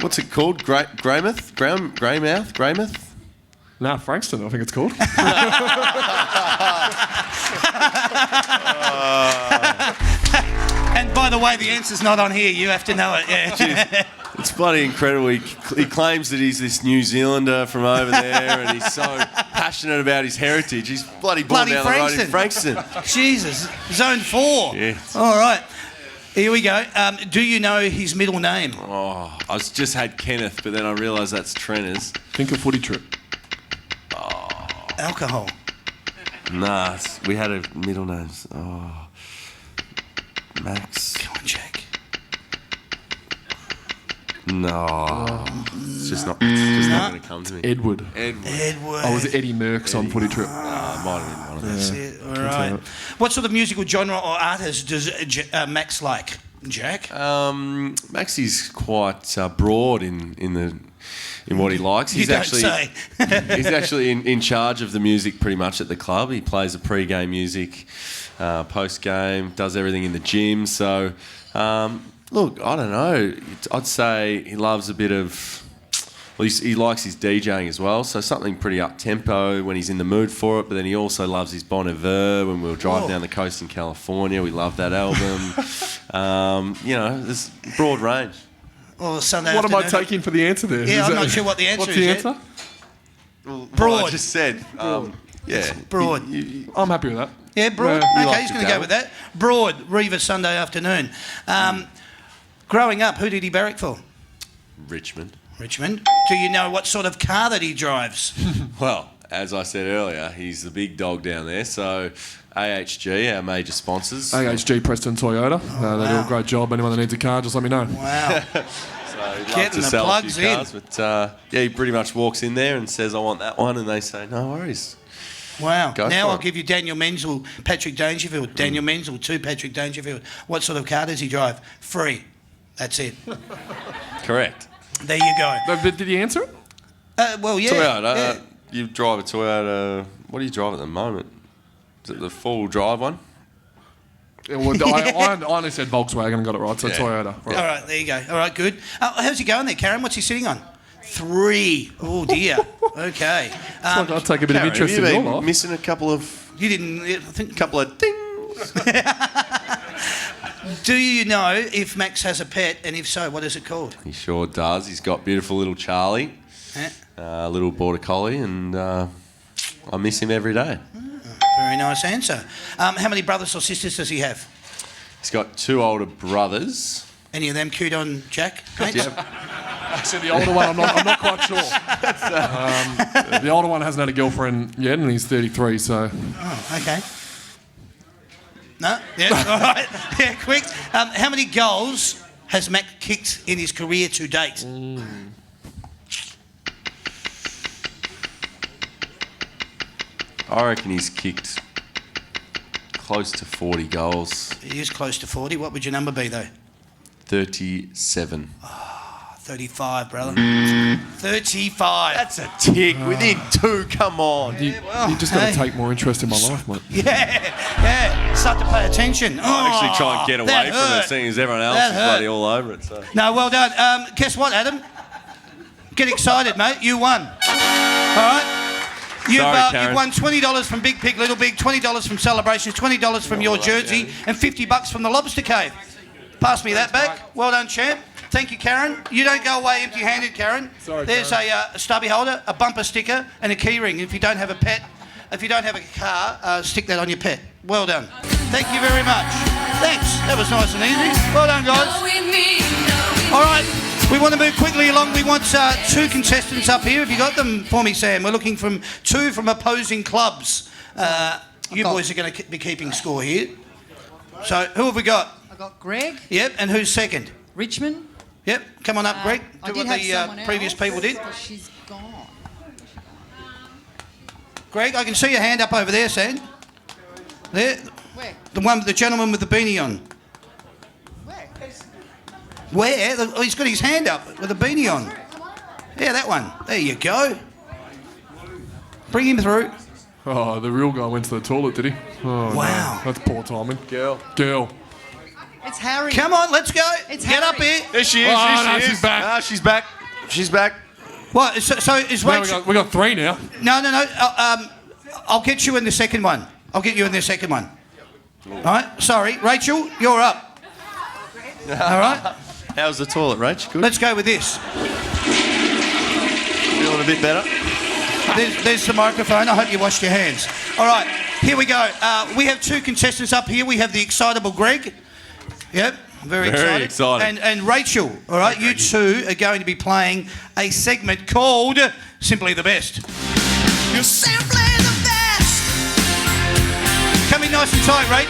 What's it called? Greymouth? Greymouth? Nah, Frankston, I think it's called. And by the way, the answer's not on here. You have to know it. Yeah. It's bloody incredible. He claims that he's this New Zealander from over there and he's so passionate about his heritage. He's bloody born down the road in Frankston. Jesus, zone 4. Yeah. All right. Here we go. Do you know his middle name? Oh, I just had Kenneth, but then I realised that's Trenner's. Think of footy trip. Alcohol. Nah, we had a middle name. Oh, Max. Come on, Jack. No, it's just not going to come to me. Edward. Edward. I was Eddie Merckx on footy trip. It might have been one of That's those. it. All right. What sort of musical genre or artist does Max like? Jack? Maxie's quite broad in what he likes. You He's don't actually say. he's actually in charge of the music pretty much at the club. He plays the pre-game music, post-game, does everything in the gym. So, look, I don't know. I'd say he loves a bit of... Well, he likes his DJing as well, so something pretty up-tempo when he's in the mood for it, but then he also loves his Bon Iver when we'll drive down the coast in California. We love that album. There's broad range. Or Sunday What am I afternoon? taking for the answer there? Yeah, Is I'm that- not sure what the answer What's is the yet. answer? Broad. Well, I just said, yeah. Broad. I'm happy with that. Yeah, broad. Yeah, Okay, you like he's to going to go go. with that. Broad, Reaver Sunday afternoon. Growing up, who did he barrack for? Richmond. Richmond. Do you know what sort of car that he drives? Well, as I said earlier, he's the big dog down there. So AHG, our major sponsors. AHG Preston Toyota. They do a great job. Anyone that needs a car, just let me know. Wow. So he'd love Getting to the sell a plugs few in. cars, but he pretty much walks in there and says, "I want that one," and they say, "No worries." Wow. Go Now for I'll it. give you Daniel Menzel, Patrick Dangerfield. Daniel Menzel to Patrick Dangerfield. What sort of car does he drive? Free. That's it. Correct. There you go. No, but did he answer it? Well, yeah. Toyota. yeah. You drive a Toyota. What do you drive at the moment? Is it the full drive one? Yeah, well, I only said Volkswagen and got it right, so Yeah. Toyota. Right. All right, there you go. All right, good. How's he going there, Karen? What's he sitting on? 3. Oh, dear. Okay. I'll take a bit of Karen, interest have in you your been life. missing a couple of You didn't... I think... dings? Do you know if Max has a pet, and if so, what is it called? He sure does. He's got beautiful little Charlie, Yeah. little border collie, and I miss him every day. Very nice answer. How many brothers or sisters does he have? He's got 2 older brothers. Any of them cute on Jack? Mates? Actually, the older one, I'm not quite sure. The older one hasn't had a girlfriend yet, and he's 33, so... Oh, okay. No? Yeah, all right. Yeah, quick. How many goals has Mac kicked in his career to date? I reckon he's kicked close to 40 goals. He is close to 40. What would your number be, though? 37. 35, brother. 35. That's a tick. Within 2, come on. You just got to hey. take more interest in my life, mate. Yeah. Start to pay attention. I actually try and get away that from hurt. it, seeing as everyone else That is hurt. bloody all over it. So. No, well done. Guess what, Adam? Get excited, mate. You won. All right? You've Karen. won $20 from Big Pig, Little Big, $20 from Celebrations, $20 from your jersey, and $50 from the Lobster Cave. Pass me that back. Well done, champ. Thank you, Karen. You don't go away empty-handed, Karen. Sorry, There's a stubby holder, a bumper sticker, and a key ring. If you don't have a pet, if you don't have a car, stick that on your pet. Well done. Thank you very much. Thanks. That was nice and easy. Well done, guys. All right. We want to move quickly along. We want two contestants up here. Have you got them for me, Sam? We're looking from two from opposing clubs. You boys are going to be keeping score here. So who have we got? I got Greg. Yep, and who's second? Richmond. Yep, come on up, Greg. I Do did what have the previous people did. but she's gone. Greg, I can see your hand up over there, Sam. There. Where? The gentleman with the beanie on. Where? Oh, he's got his hand up with a beanie on. Yeah, that one. There you go. Bring him through. Oh, the real guy went to the toilet, did he? Oh, Wow. No. That's poor timing. Girl. It's Harry. Come on, let's go. It's Get up Harry. here. There she is. Oh, there no, she is. she's back. Ah, she's back. She's back. What? So is Well, Rachel? we got three now. No. I'll get you in the second one. All right. Sorry, Rachel, you're up. All right. How's the toilet, Rach? Good. Let's go with this. Feeling a bit better. There's the microphone. I hope you washed your hands. All right. Here we go. We have two contestants up here. We have the excitable Greg. Yep. Very excited. And Rachel. All right. You two are going to be playing a segment called Simply the Best. You're simply the best. Coming nice and tight, Rach.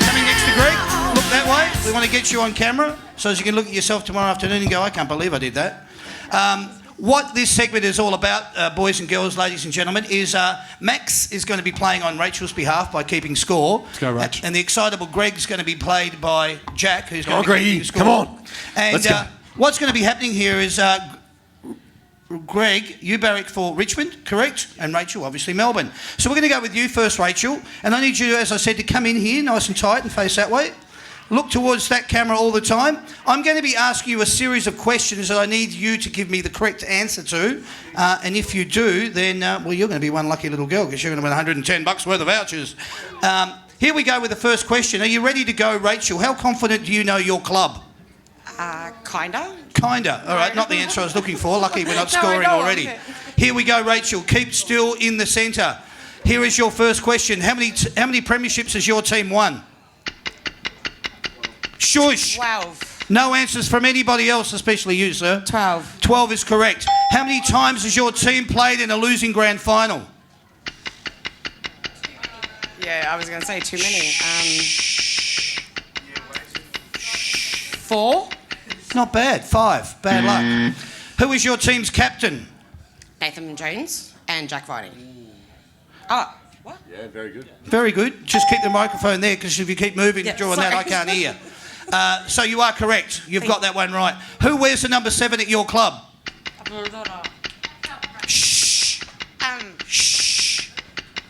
Coming next to Greg. Look that way. We want to get you on camera so as you can look at yourself tomorrow afternoon and go, I can't believe I did that. What this segment is all about, boys and girls, ladies and gentlemen, is Max is going to be playing on Rachel's behalf by keeping score. Let's go, Rach. And the excitable Greg's going to be played by Jack, who's going to be Greggy. keeping score. Come on. And Let's go. what's going to be happening here is Greg, you barrack for Richmond, correct? And Rachel, obviously, Melbourne. So we're going to go with you first, Rachel. And I need you, as I said, to come in here nice and tight and face that way. Look towards that camera all the time. I'm going to be asking you a series of questions that I need you to give me the correct answer to. And if you do, then, well, you're going to be one lucky little girl because you're going to win $110 worth of vouchers. Here we go with the first question. Are you ready to go, Rachel? How confident do you know your club? Kinda. Kinda. All right, not the answer I was looking for. Lucky we're not No, scoring no, already. okay. Here we go, Rachel. Keep still in the centre. Here is your first question. How many premierships has your team won? Shush. 12. No answers from anybody else, especially you, sir. 12. 12 is correct. How many times has your team played in a losing grand final? Yeah, I was going to say too many. 4. Not bad. 5. Bad luck. Who is your team's captain? Nathan Jones and Jack Vining. Oh, what? Yeah, very good. Very good. Just keep the microphone there because if you keep moving, Yeah, drawing that, sorry. I can't hear. So you are correct. You've got that one right. Who wears the number 7 at your club? Shh. Shh.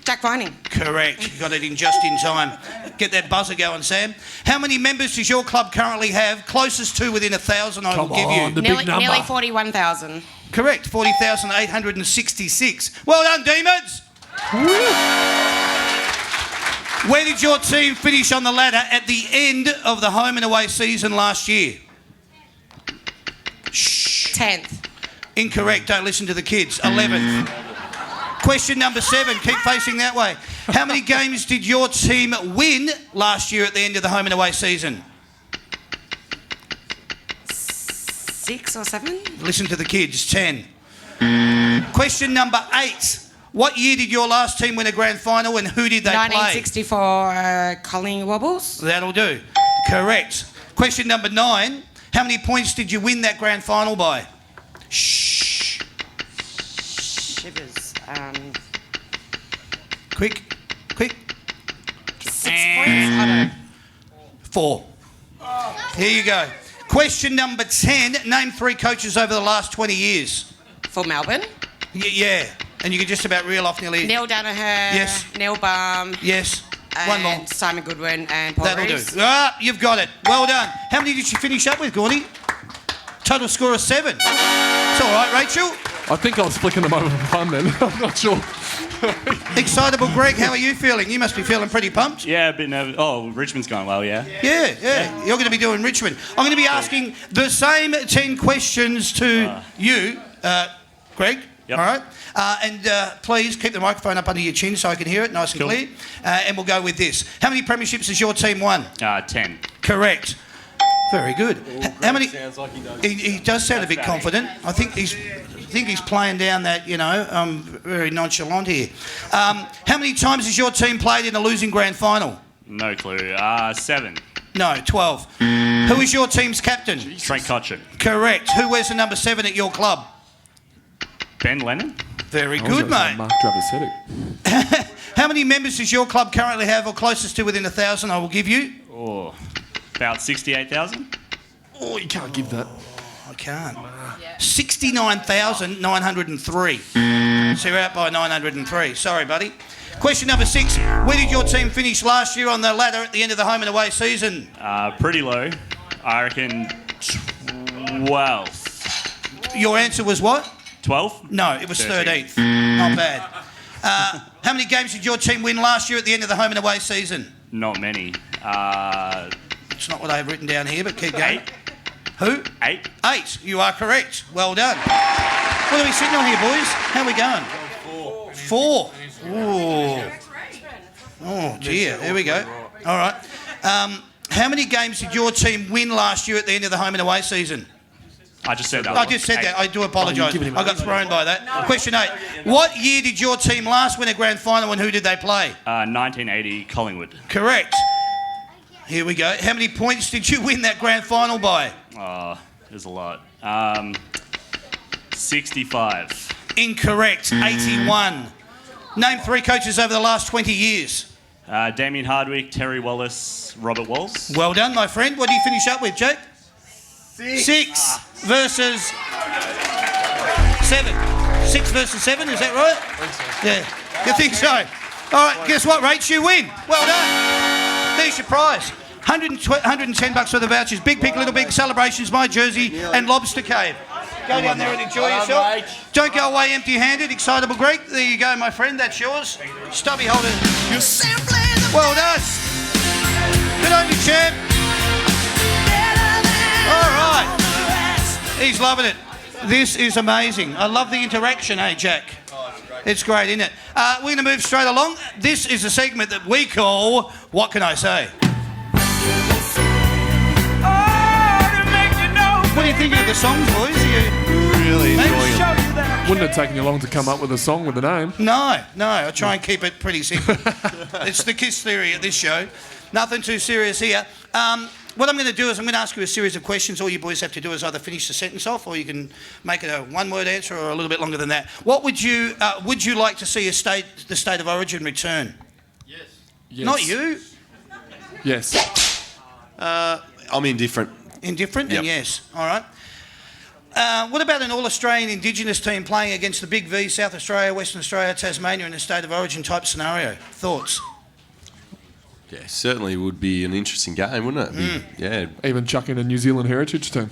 Jack Vining. Correct. You got it in just in time. Get that buzzer going, Sam. How many members does your club currently have? Closest to within 1,000 I will give you. The big number. Nearly 41,000. Correct. 40,866. Well done, Demons. Where did your team finish on the ladder at the end of the home and away season last year? Shh. 10th. Incorrect. Don't listen to the kids. 11th. Question number 7. Keep facing that way. How many games did your team win last year at the end of the home and away season? 6 or 7. Listen to the kids. 10. Question number 8. What year did your last team win a grand final and who did they 1964 Collingwood Wobbles. play? That'll do. Correct. Question number 9. How many points did you win that grand final by? Shh. Shivers. Quick. 6 points. I don't know. 4. Here you go. Question number 10. Name 3 coaches over the last 20 years. For Melbourne. Yeah. And you can just about reel off nearly... Neil Danaher. Yes. Neil Baum. Yes. And One more. Simon Goodwin and Paul That'll Reeves. do. Ah, you've got it. Well done. How many did you finish up with, Gordy? Total score of 7. It's all right, Rachel. I think I was flicking them over for fun then. I'm not sure. Excitable Greg, how are you feeling? You must be feeling pretty pumped. Yeah, a bit nervous. Oh, Richmond's going well, yeah. Yeah. You're going to be doing Richmond. I'm going to be asking the same 10 questions to you, Greg. Yep. All right? And please keep the microphone up under your chin so I can hear it nice and Cool. clear. And we'll go with this. How many premierships has your team won? 10. Correct. Very good. How many? Sounds like he knows. He does sound a bit confident. I think he's playing down that, very nonchalant here. How many times has your team played in a losing grand final? No clue. 7. No, 12. Who is your team's captain? Trent Cotchin. Correct. Who wears the number 7 at your club? Ben Lennon. Very good, mate. Mark Dravasetic. How many members does your club currently have, or closest to within 1,000? I will give you. Oh, about 68,000. Oh, you can't give that. I can't. 69,903. So you're out by 903. Sorry, buddy. Question number 6. Where did your team finish last year on the ladder at the end of the home and away season? Pretty low. I reckon 12. Your answer was what? 12? No, it was 13th. 13th. Not bad. How many games did your team win last year at the end of the home and away season? Not many. It's not what I've written down here, but keep going. 8. Who? 8. 8. You are correct. Well done. What are we sitting on here, boys? How are we going? 4. Ooh. Oh, dear. There we go. All right. How many games did your team win last year at the end of the home and away season? I just said that. I just said that. I do apologise. I got thrown by that. Question 8. What year did your team last win a grand final and who did they play? 1980 Collingwood. Correct. Here we go. How many points did you win that grand final by? There's a lot. 65. Incorrect. 81. Name 3 coaches over the last 20 years. Damien Hardwick, Terry Wallace, Robert Walls. Well done, my friend. What do you finish up with, Jake? 6 versus 7. 6 versus 7, is that right? I think so. Yeah, you think so? All right, guess what, Rach? You win. Well done. There's your prize. 110 bucks worth of vouchers. Big Pig, Little Big, Celebrations, My Jersey, and Lobster Cave. Go down there and enjoy yourself. Don't go away empty-handed. Excitable Greek. There you go, my friend. That's yours. Stubby holder. Well done. Good on you, champ. All right. He's loving it. This is amazing. I love the interaction, eh, Jack? It's great, isn't it? We're going to move straight along. This is a segment that we call What Can I Say? What are you thinking of the songs, boys? Are you Really enjoying it. Wouldn't have taken you long to come up with a song with a name. No. I try and keep it pretty simple. It's the KISS theory at this show. Nothing too serious here. What I'm going to do is I'm going to ask you a series of questions. All you boys have to do is either finish the sentence off, or you can make it a one-word answer or a little bit longer than that. What would you like to see the state of origin return? Yes. Not you. Yes. I'm indifferent. Indifferent? Yep. And yes. All right. What about an All-Australian Indigenous team playing against the Big V, South Australia, Western Australia, Tasmania in a state of origin type scenario? Thoughts? Yeah, certainly would be an interesting game, wouldn't it? Yeah. Even chuck in a New Zealand heritage team.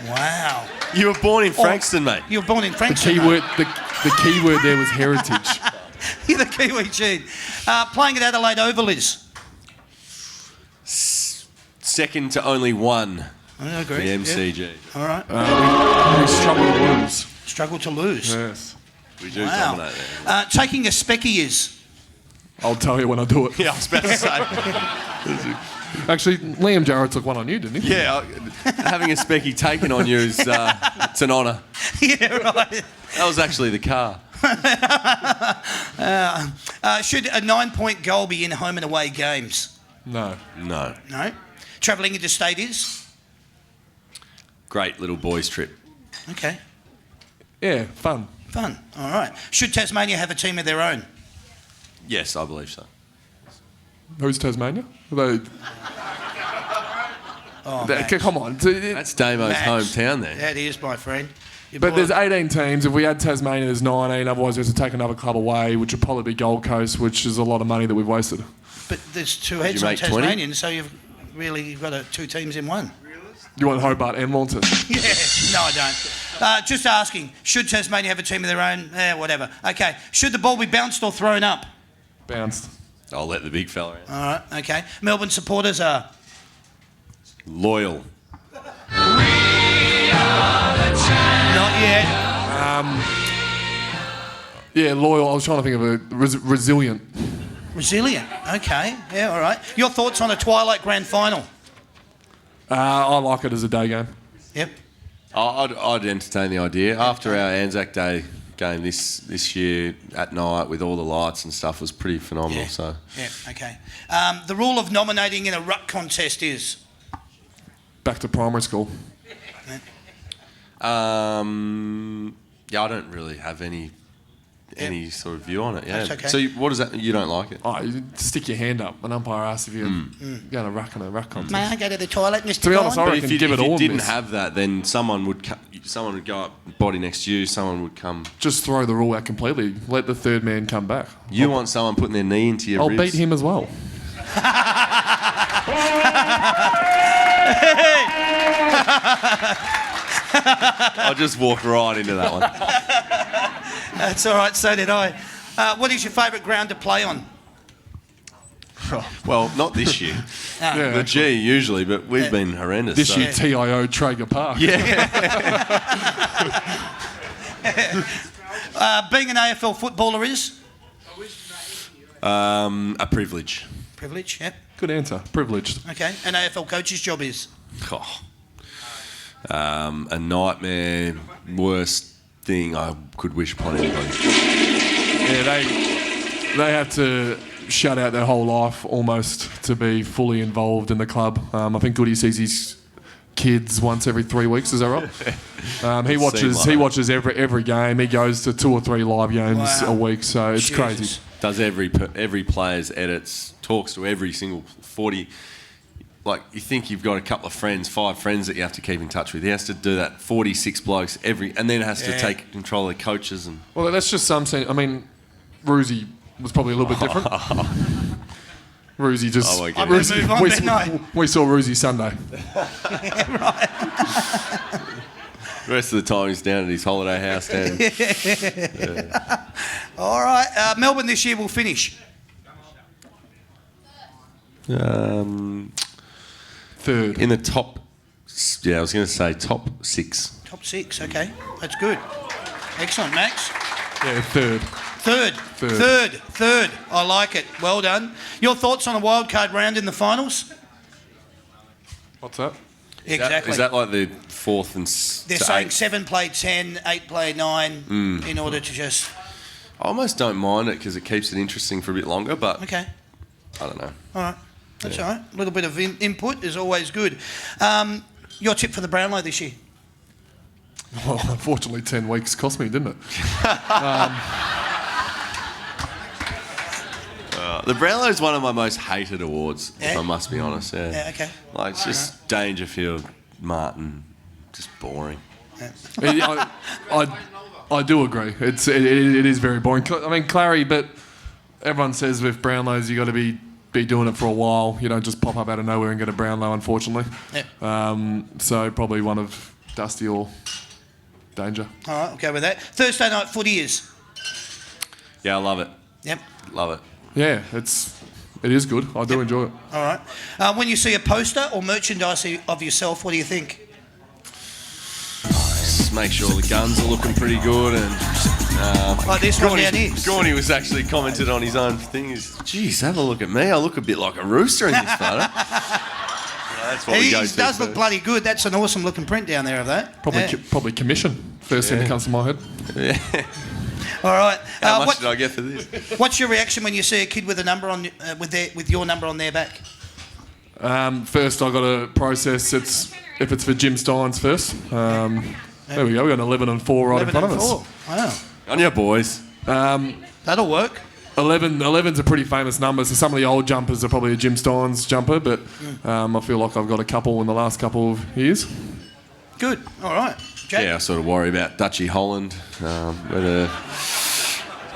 Wow. You were born in Frankston, mate. You were born in The Frankston. key word, the key word there was heritage. You're the Kiwi gene. Playing at Adelaide Oval is? Second to only one. I agree. The MCG. Yeah. All right. We struggle to lose. Struggle to lose. Yes. We do Wow. dominate there. Taking a specky is? I'll tell you when I do it. Yeah, I was about to say. Actually, Liam Jarrett took one on you, didn't he? Yeah, having a specky taken on you is it's an honour. Yeah, right. That was actually the car. Should a 9-point goal be in home and away games? No. No. No. Travelling interstate is? Great little boys' trip. Okay. Yeah, fun. Fun. All right. Should Tasmania have a team of their own? Yes, I believe so. Who's Tasmania? Come on. That's Damo's Max. hometown there. That is, my friend. But there's 18 teams. If we had Tasmania, there's 19. Otherwise, we have to take another club away, which would probably be Gold Coast, which is a lot of money that we've wasted. But there's 2 heads you on make 20? Tasmanian, so you've got 2 teams in one. You want Hobart and Launceston? Yeah. No, I don't. Just asking, should Tasmania have a team of their own? Whatever. Okay. Should the ball be bounced or thrown up? Bounced. I'll let the big fella in. All right. Okay. Melbourne supporters are? Loyal. Not yet. Yeah, loyal. I was trying to think of a resilient. Resilient. Okay. Yeah, all right. Your thoughts on a Twilight Grand Final? I like it as a day game. Yep. I'd entertain the idea. After our Anzac Day game this year at night with all the lights and stuff was pretty phenomenal. So Yeah, okay. The rule of nominating in a ruck contest is? Back to primary school. I don't really have any sort of view on it. Yeah. That's okay. So what does that? You don't like it? Oh, you stick your hand up. An umpire asks if you're going to ruck in a ruck contest. May I go to the toilet, Mr. To be honest, I Gone? reckon If you, give if it you all. didn't miss. have that, then someone would go up body next to you. Someone would come. Just throw the rule out completely. Let the third man come back. You want someone putting their knee into your I'll ribs? beat him as well. I'll just walk right into that one. That's all right, so did I. What is your favourite ground to play on? Well, not this year. Yeah, The G usually, but we've been horrendous. This so. year, TIO Traeger Park. Yeah. Being an AFL footballer is? A privilege. Privilege, yep. Good answer. Privileged. Okay. An AFL coach's job is? Oh. A nightmare, worst thing I could wish upon anybody. Yeah, they have to shut out their whole life almost to be fully involved in the club. I think Goody sees his kids once every 3 weeks. Is that right? He watches every game. He goes to 2 or 3 live games a week. So it's crazy. Does every player's edits, talks to every single 40. Like, you think you've got a couple of friends, 5 friends that you have to keep in touch with. He has to do that 46 blokes and then has to take control of the coaches. And Well, that's just something. I mean, Roosie was probably a little bit different. Roosie just. Oh, I get it. Move on, Ben, no. We saw Roosie Sunday. the rest of the time he's down at his holiday house down. All right. Melbourne this year will finish. Third. In the top, I was going to say top 6. Top 6, okay. That's good. Excellent, Max. Yeah, third. Third. I like it. Well done. Your thoughts on a wildcard round in the finals? What's that? Exactly. Is that like the 4th and They're to saying 8th? 7 play 10, 8 play 9 in order to just... I almost don't mind it because it keeps it interesting for a bit longer, but Okay. I don't know. All right. That's all right. A little bit of input is always good. Your tip for the Brownlow this year? Well, unfortunately, 10 weeks cost me, didn't it? The Brownlow is one of my most hated awards, if Yeah? I must be honest. Yeah. Yeah, okay. Like, it's just Dangerfield, Martin, just boring. I do agree. It is very boring. I mean, Clary, but everyone says with Brownlows you got to be doing it for a while. You don't just pop up out of nowhere and get a Brownlow, unfortunately. Yep. So probably one of Dusty or Danger. All right, I'll go with that. Thursday night footy is? Yeah, I love it. Yep. Love it. Yeah, it is good. I do enjoy it. All right. When you see a poster or merchandise of yourself, what do you think? Just make sure the guns are looking pretty good and... Like this one down here. Gorney was actually commented on his own thing. He's, geez, have a look at me. I look a bit like a rooster in this photo. That's what we He go to does look first. bloody good. That's an awesome looking print down there of that. Probably commission. First thing that comes to my head. Yeah. All right. How much did I get for this? What's your reaction when you see a kid with a number on with your number on their back? First, I got to process if it's for Jim Steins first. There we go. We got an 11 and 4 right in front of us. Wow. On your boys. That'll work. 11's a pretty famous number, so some of the old jumpers are probably a Jim Steins jumper, but I feel like I've got a couple in the last couple of years. Good. All right. Jake? Yeah, I sort of worry about Dutchy Holland, whether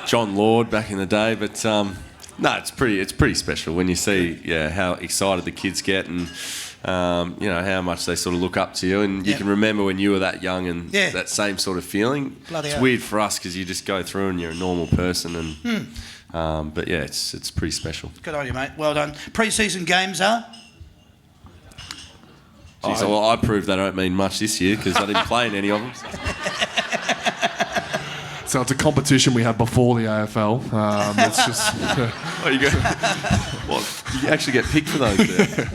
John Lord back in the day, but no, it's pretty special when you see how excited the kids get and how much they sort of look up to you, and you can remember when you were that young and that same sort of feeling. Bloody it's hell. weird for us because you just go through and you're a normal person, and but yeah, it's pretty special. Good on you, mate. Well done. Pre-season games are? Jeez, well, I proved they don't mean much this year because I didn't play in any of them. So it's a competition we have before the AFL. It's just... You actually get picked for those there.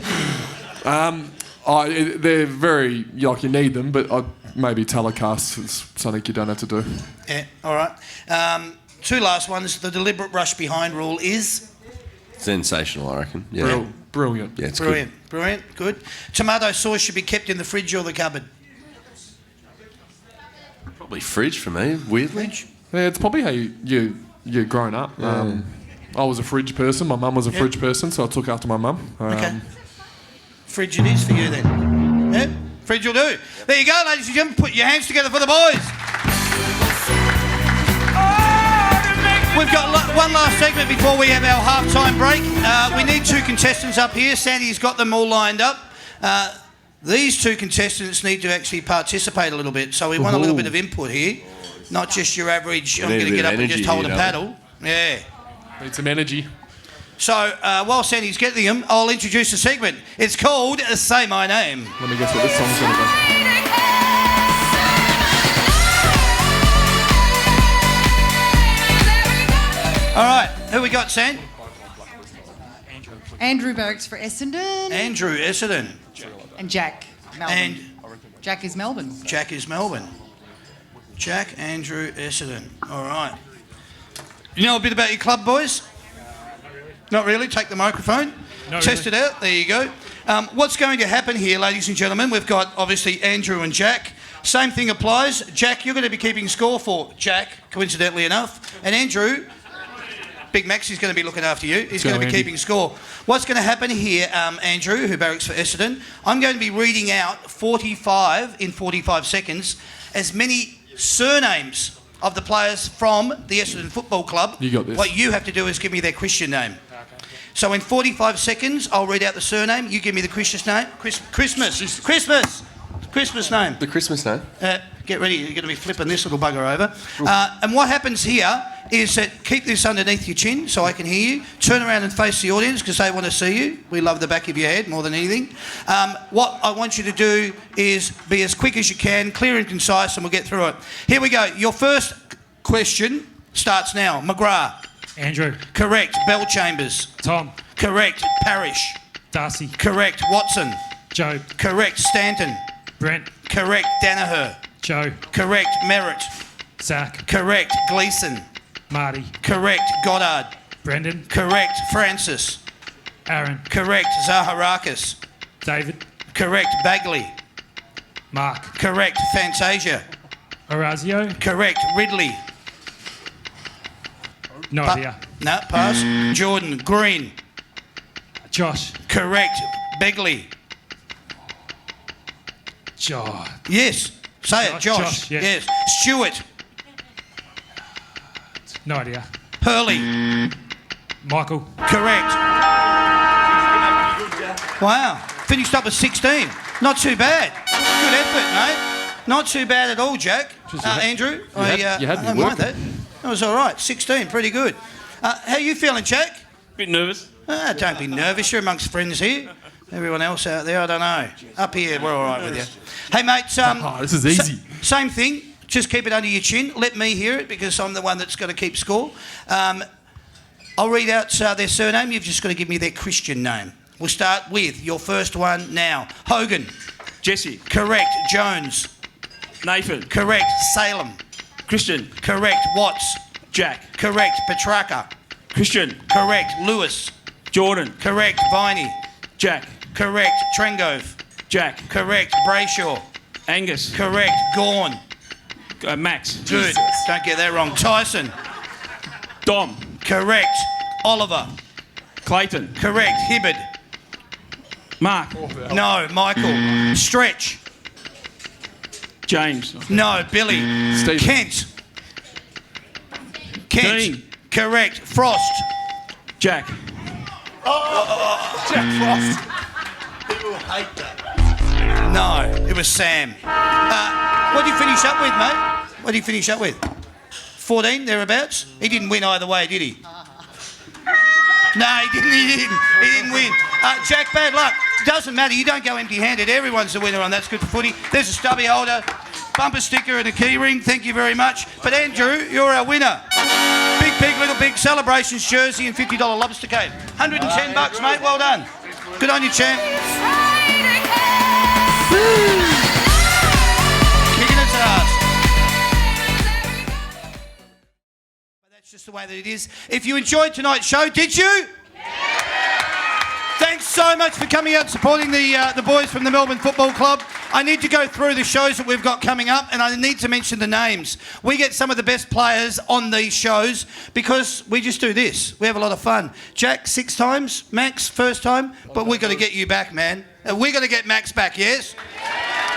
They're very, like, you need them, but maybe telecast is something you don't have to do. Yeah, all right. Two last ones. The deliberate rush behind rule is? Sensational, I reckon. Yeah. Brilliant. Yeah, it's Brilliant. Brilliant, good. Tomato sauce should be kept in the fridge or the cupboard? good. Probably fridge for me, weirdly. Fridge. Yeah, it's probably how you're grown up. I was a fridge person. My mum was a fridge person, so I took after my mum. Okay. Fridge it is for you then. Yeah, fridge will do. There you go, ladies and gentlemen. Put your hands together for the boys. We've got one last segment before we have our half-time break. We need two contestants up here. Sandy's got them all lined up. These two contestants need to actually participate a little bit, so we want a little bit of input here. Not just your average, I'm going to get up and just hold a paddle. Yeah. Need some energy. So, while Sandy's getting them, I'll introduce the segment. It's called Say My Name. Let me guess what this song's going to be. All right, who we got, San? Andrew Barracks for Essendon. Andrew Essendon. And Jack, Melbourne. And Jack is Melbourne. Jack is Melbourne. Jack Andrew Essendon. All right. You know a bit about your club, boys? Not really. Take the microphone. Test it out. There you go. What's going to happen here, ladies and gentlemen? We've got, obviously, Andrew and Jack. Same thing applies. Jack, you're going to be keeping score for Jack, coincidentally enough. And Andrew, Big Max is going to be looking after you. He's going to be keeping score. What's going to happen here, Andrew, who barracks for Essendon, I'm going to be reading out 45 seconds, as many surnames of the players from the Essendon Football Club. You got this. What you have to do is give me their Christian name. Okay. So in 45 seconds, I'll read out the surname. You give me the Christmas name. Christmas name. The Christmas name? Get ready. You're going to be flipping this little bugger over. And what happens here is that keep this underneath your chin so I can hear you. Turn around and face the audience because they want to see you. We love the back of your head more than anything. What I want you to do is be as quick as you can, clear and concise, and we'll get through it. Here we go. Your first question starts now. McGrath. Andrew. Correct. Bell Chambers. Tom. Correct. Parrish. Darcy. Correct. Watson. Joe. Correct. Stanton. Brent. Correct. Danaher. Joe. Correct. Merritt. Zach. Correct. Gleeson. Marty. Correct. Goddard. Brendan. Correct. Francis. Aaron. Correct. Zaharakis. David. Correct. Bagley. Mark. Correct. Fantasia. Orazio. Correct. Ridley. No idea. No, pass. Jordan. Green. Josh. Correct. Begley. Josh. Yes. Say it. Josh. Josh, yeah. Yes. Stewart. No idea. Hurley. Michael. Correct. Wow. Finished up with 16. Not too bad. Good effort, mate. Not too bad at all, Jack. Andrew, I don't mind that. That was all right. 16, pretty good. How you feeling, Jack? Bit nervous. Don't be nervous. You're amongst friends here. Everyone else out there, I don't know. Up here, we're all right with you. Hey, mate. This is easy. Same thing. Just keep it under your chin. Let me hear it because I'm the one that's got to keep score. I'll read out their surname. You've just got to give me their Christian name. We'll start with your first one now. Hogan. Jesse. Correct. Jones. Nathan. Correct. Salem. Christian. Correct. Watts. Jack. Correct. Petrarca. Christian. Correct. Lewis. Jordan. Correct. Viney. Jack. Correct. Trengove. Jack. Correct. Brayshaw. Angus. Correct. Gorn. Max. Good. Don't get that wrong. Tyson. Dom. Correct. Oliver. Clayton. Correct. Hibbard. Mark. No. Michael. Stretch. James. No. Billy. Stephen. Kent. Kent. Dean. Correct. Frost. Jack. Jack Frost. People hate that. No, it was Sam. What did you finish up with, mate? What did you finish up with? 14, thereabouts? He didn't win either way, did he? No, he didn't win. Jack, bad luck. Doesn't matter, you don't go empty-handed. Everyone's the winner on That's Good for Footy. There's a stubby holder, bumper sticker and a key ring. Thank you very much. But Andrew, you're our winner. Big Pig, Little Pig, celebrations jersey and $50 lobster cake. $110, mate. Well done. Good on you, champ. Kicking its ass. But that's just the way that it is. If you enjoyed tonight's show, did you? Thanks so much for coming out and supporting the boys from the Melbourne Football Club. I need to go through the shows that we've got coming up, and I need to mention the names. We get some of the best players on these shows because we just do this. We have a lot of fun. Jack, 6 times. Max, first time. But we've got to get you back, man. We've got to get Max back, yes?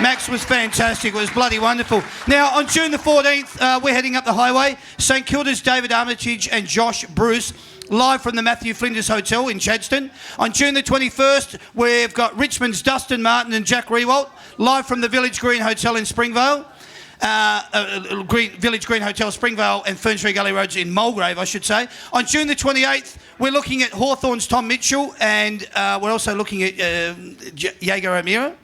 Max was fantastic. It was bloody wonderful. Now, on June the 14th, we're heading up the highway. St Kilda's David Armitage and Josh Bruce, live from the Matthew Flinders Hotel in Chadstone. On June the 21st, we've got Richmond's Dustin Martin and Jack Rewalt, live from the Village Green Hotel in Springvale. Village Green Hotel, Springvale and Ferntree Gully Roads in Mulgrave, I should say. On June the 28th, we're looking at Hawthorn's Tom Mitchell, and we're also looking at Jaeger O'Meara,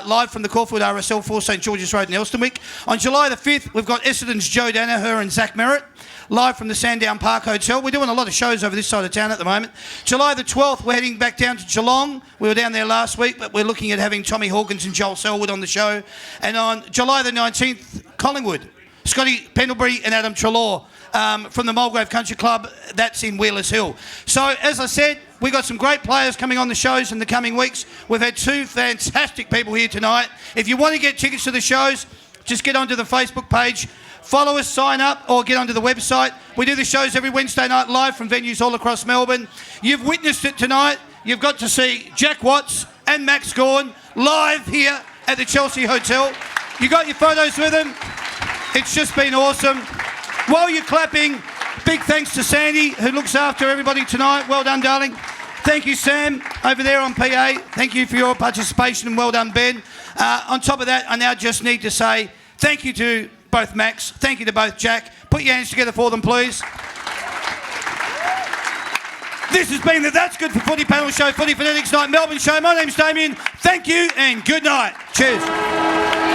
live from the Caulfield RSL 4 St George's Road in Elstonwick. On July the 5th, we've got Essendon's Joe Danaher and Zach Merritt, live from the Sandown Park Hotel. We're doing a lot of shows over this side of town at the moment. July the 12th, we're heading back down to Geelong. We were down there last week, but we're looking at having Tommy Hawkins and Joel Selwood on the show. And on July the 19th, Collingwood, Scotty Pendlebury and Adam Trelaw from the Mulgrave Country Club. That's in Wheelers Hill. So, as I said, we've got some great players coming on the shows in the coming weeks. We've had 2 fantastic people here tonight. If you want to get tickets to the shows, just get onto the Facebook page. Follow us, sign up, or get onto the website. We do the shows every Wednesday night live from venues all across Melbourne. You've witnessed it tonight. You've got to see Jack Watts and Max Gawn live here at the Chelsea Hotel. You got your photos with them. It's just been awesome. While you're clapping, big thanks to Sandy, who looks after everybody tonight. Well done, darling. Thank you, Sam, over there on PA. Thank you for your participation, and well done, Ben. On top of that, I now just need to say thank you to both Max. Thank you to both Jack. Put your hands together for them, please. This has been the That's Good for Footy panel show, Footy Fanatics Night Melbourne show. My name's Damien. Thank you and good night. Cheers.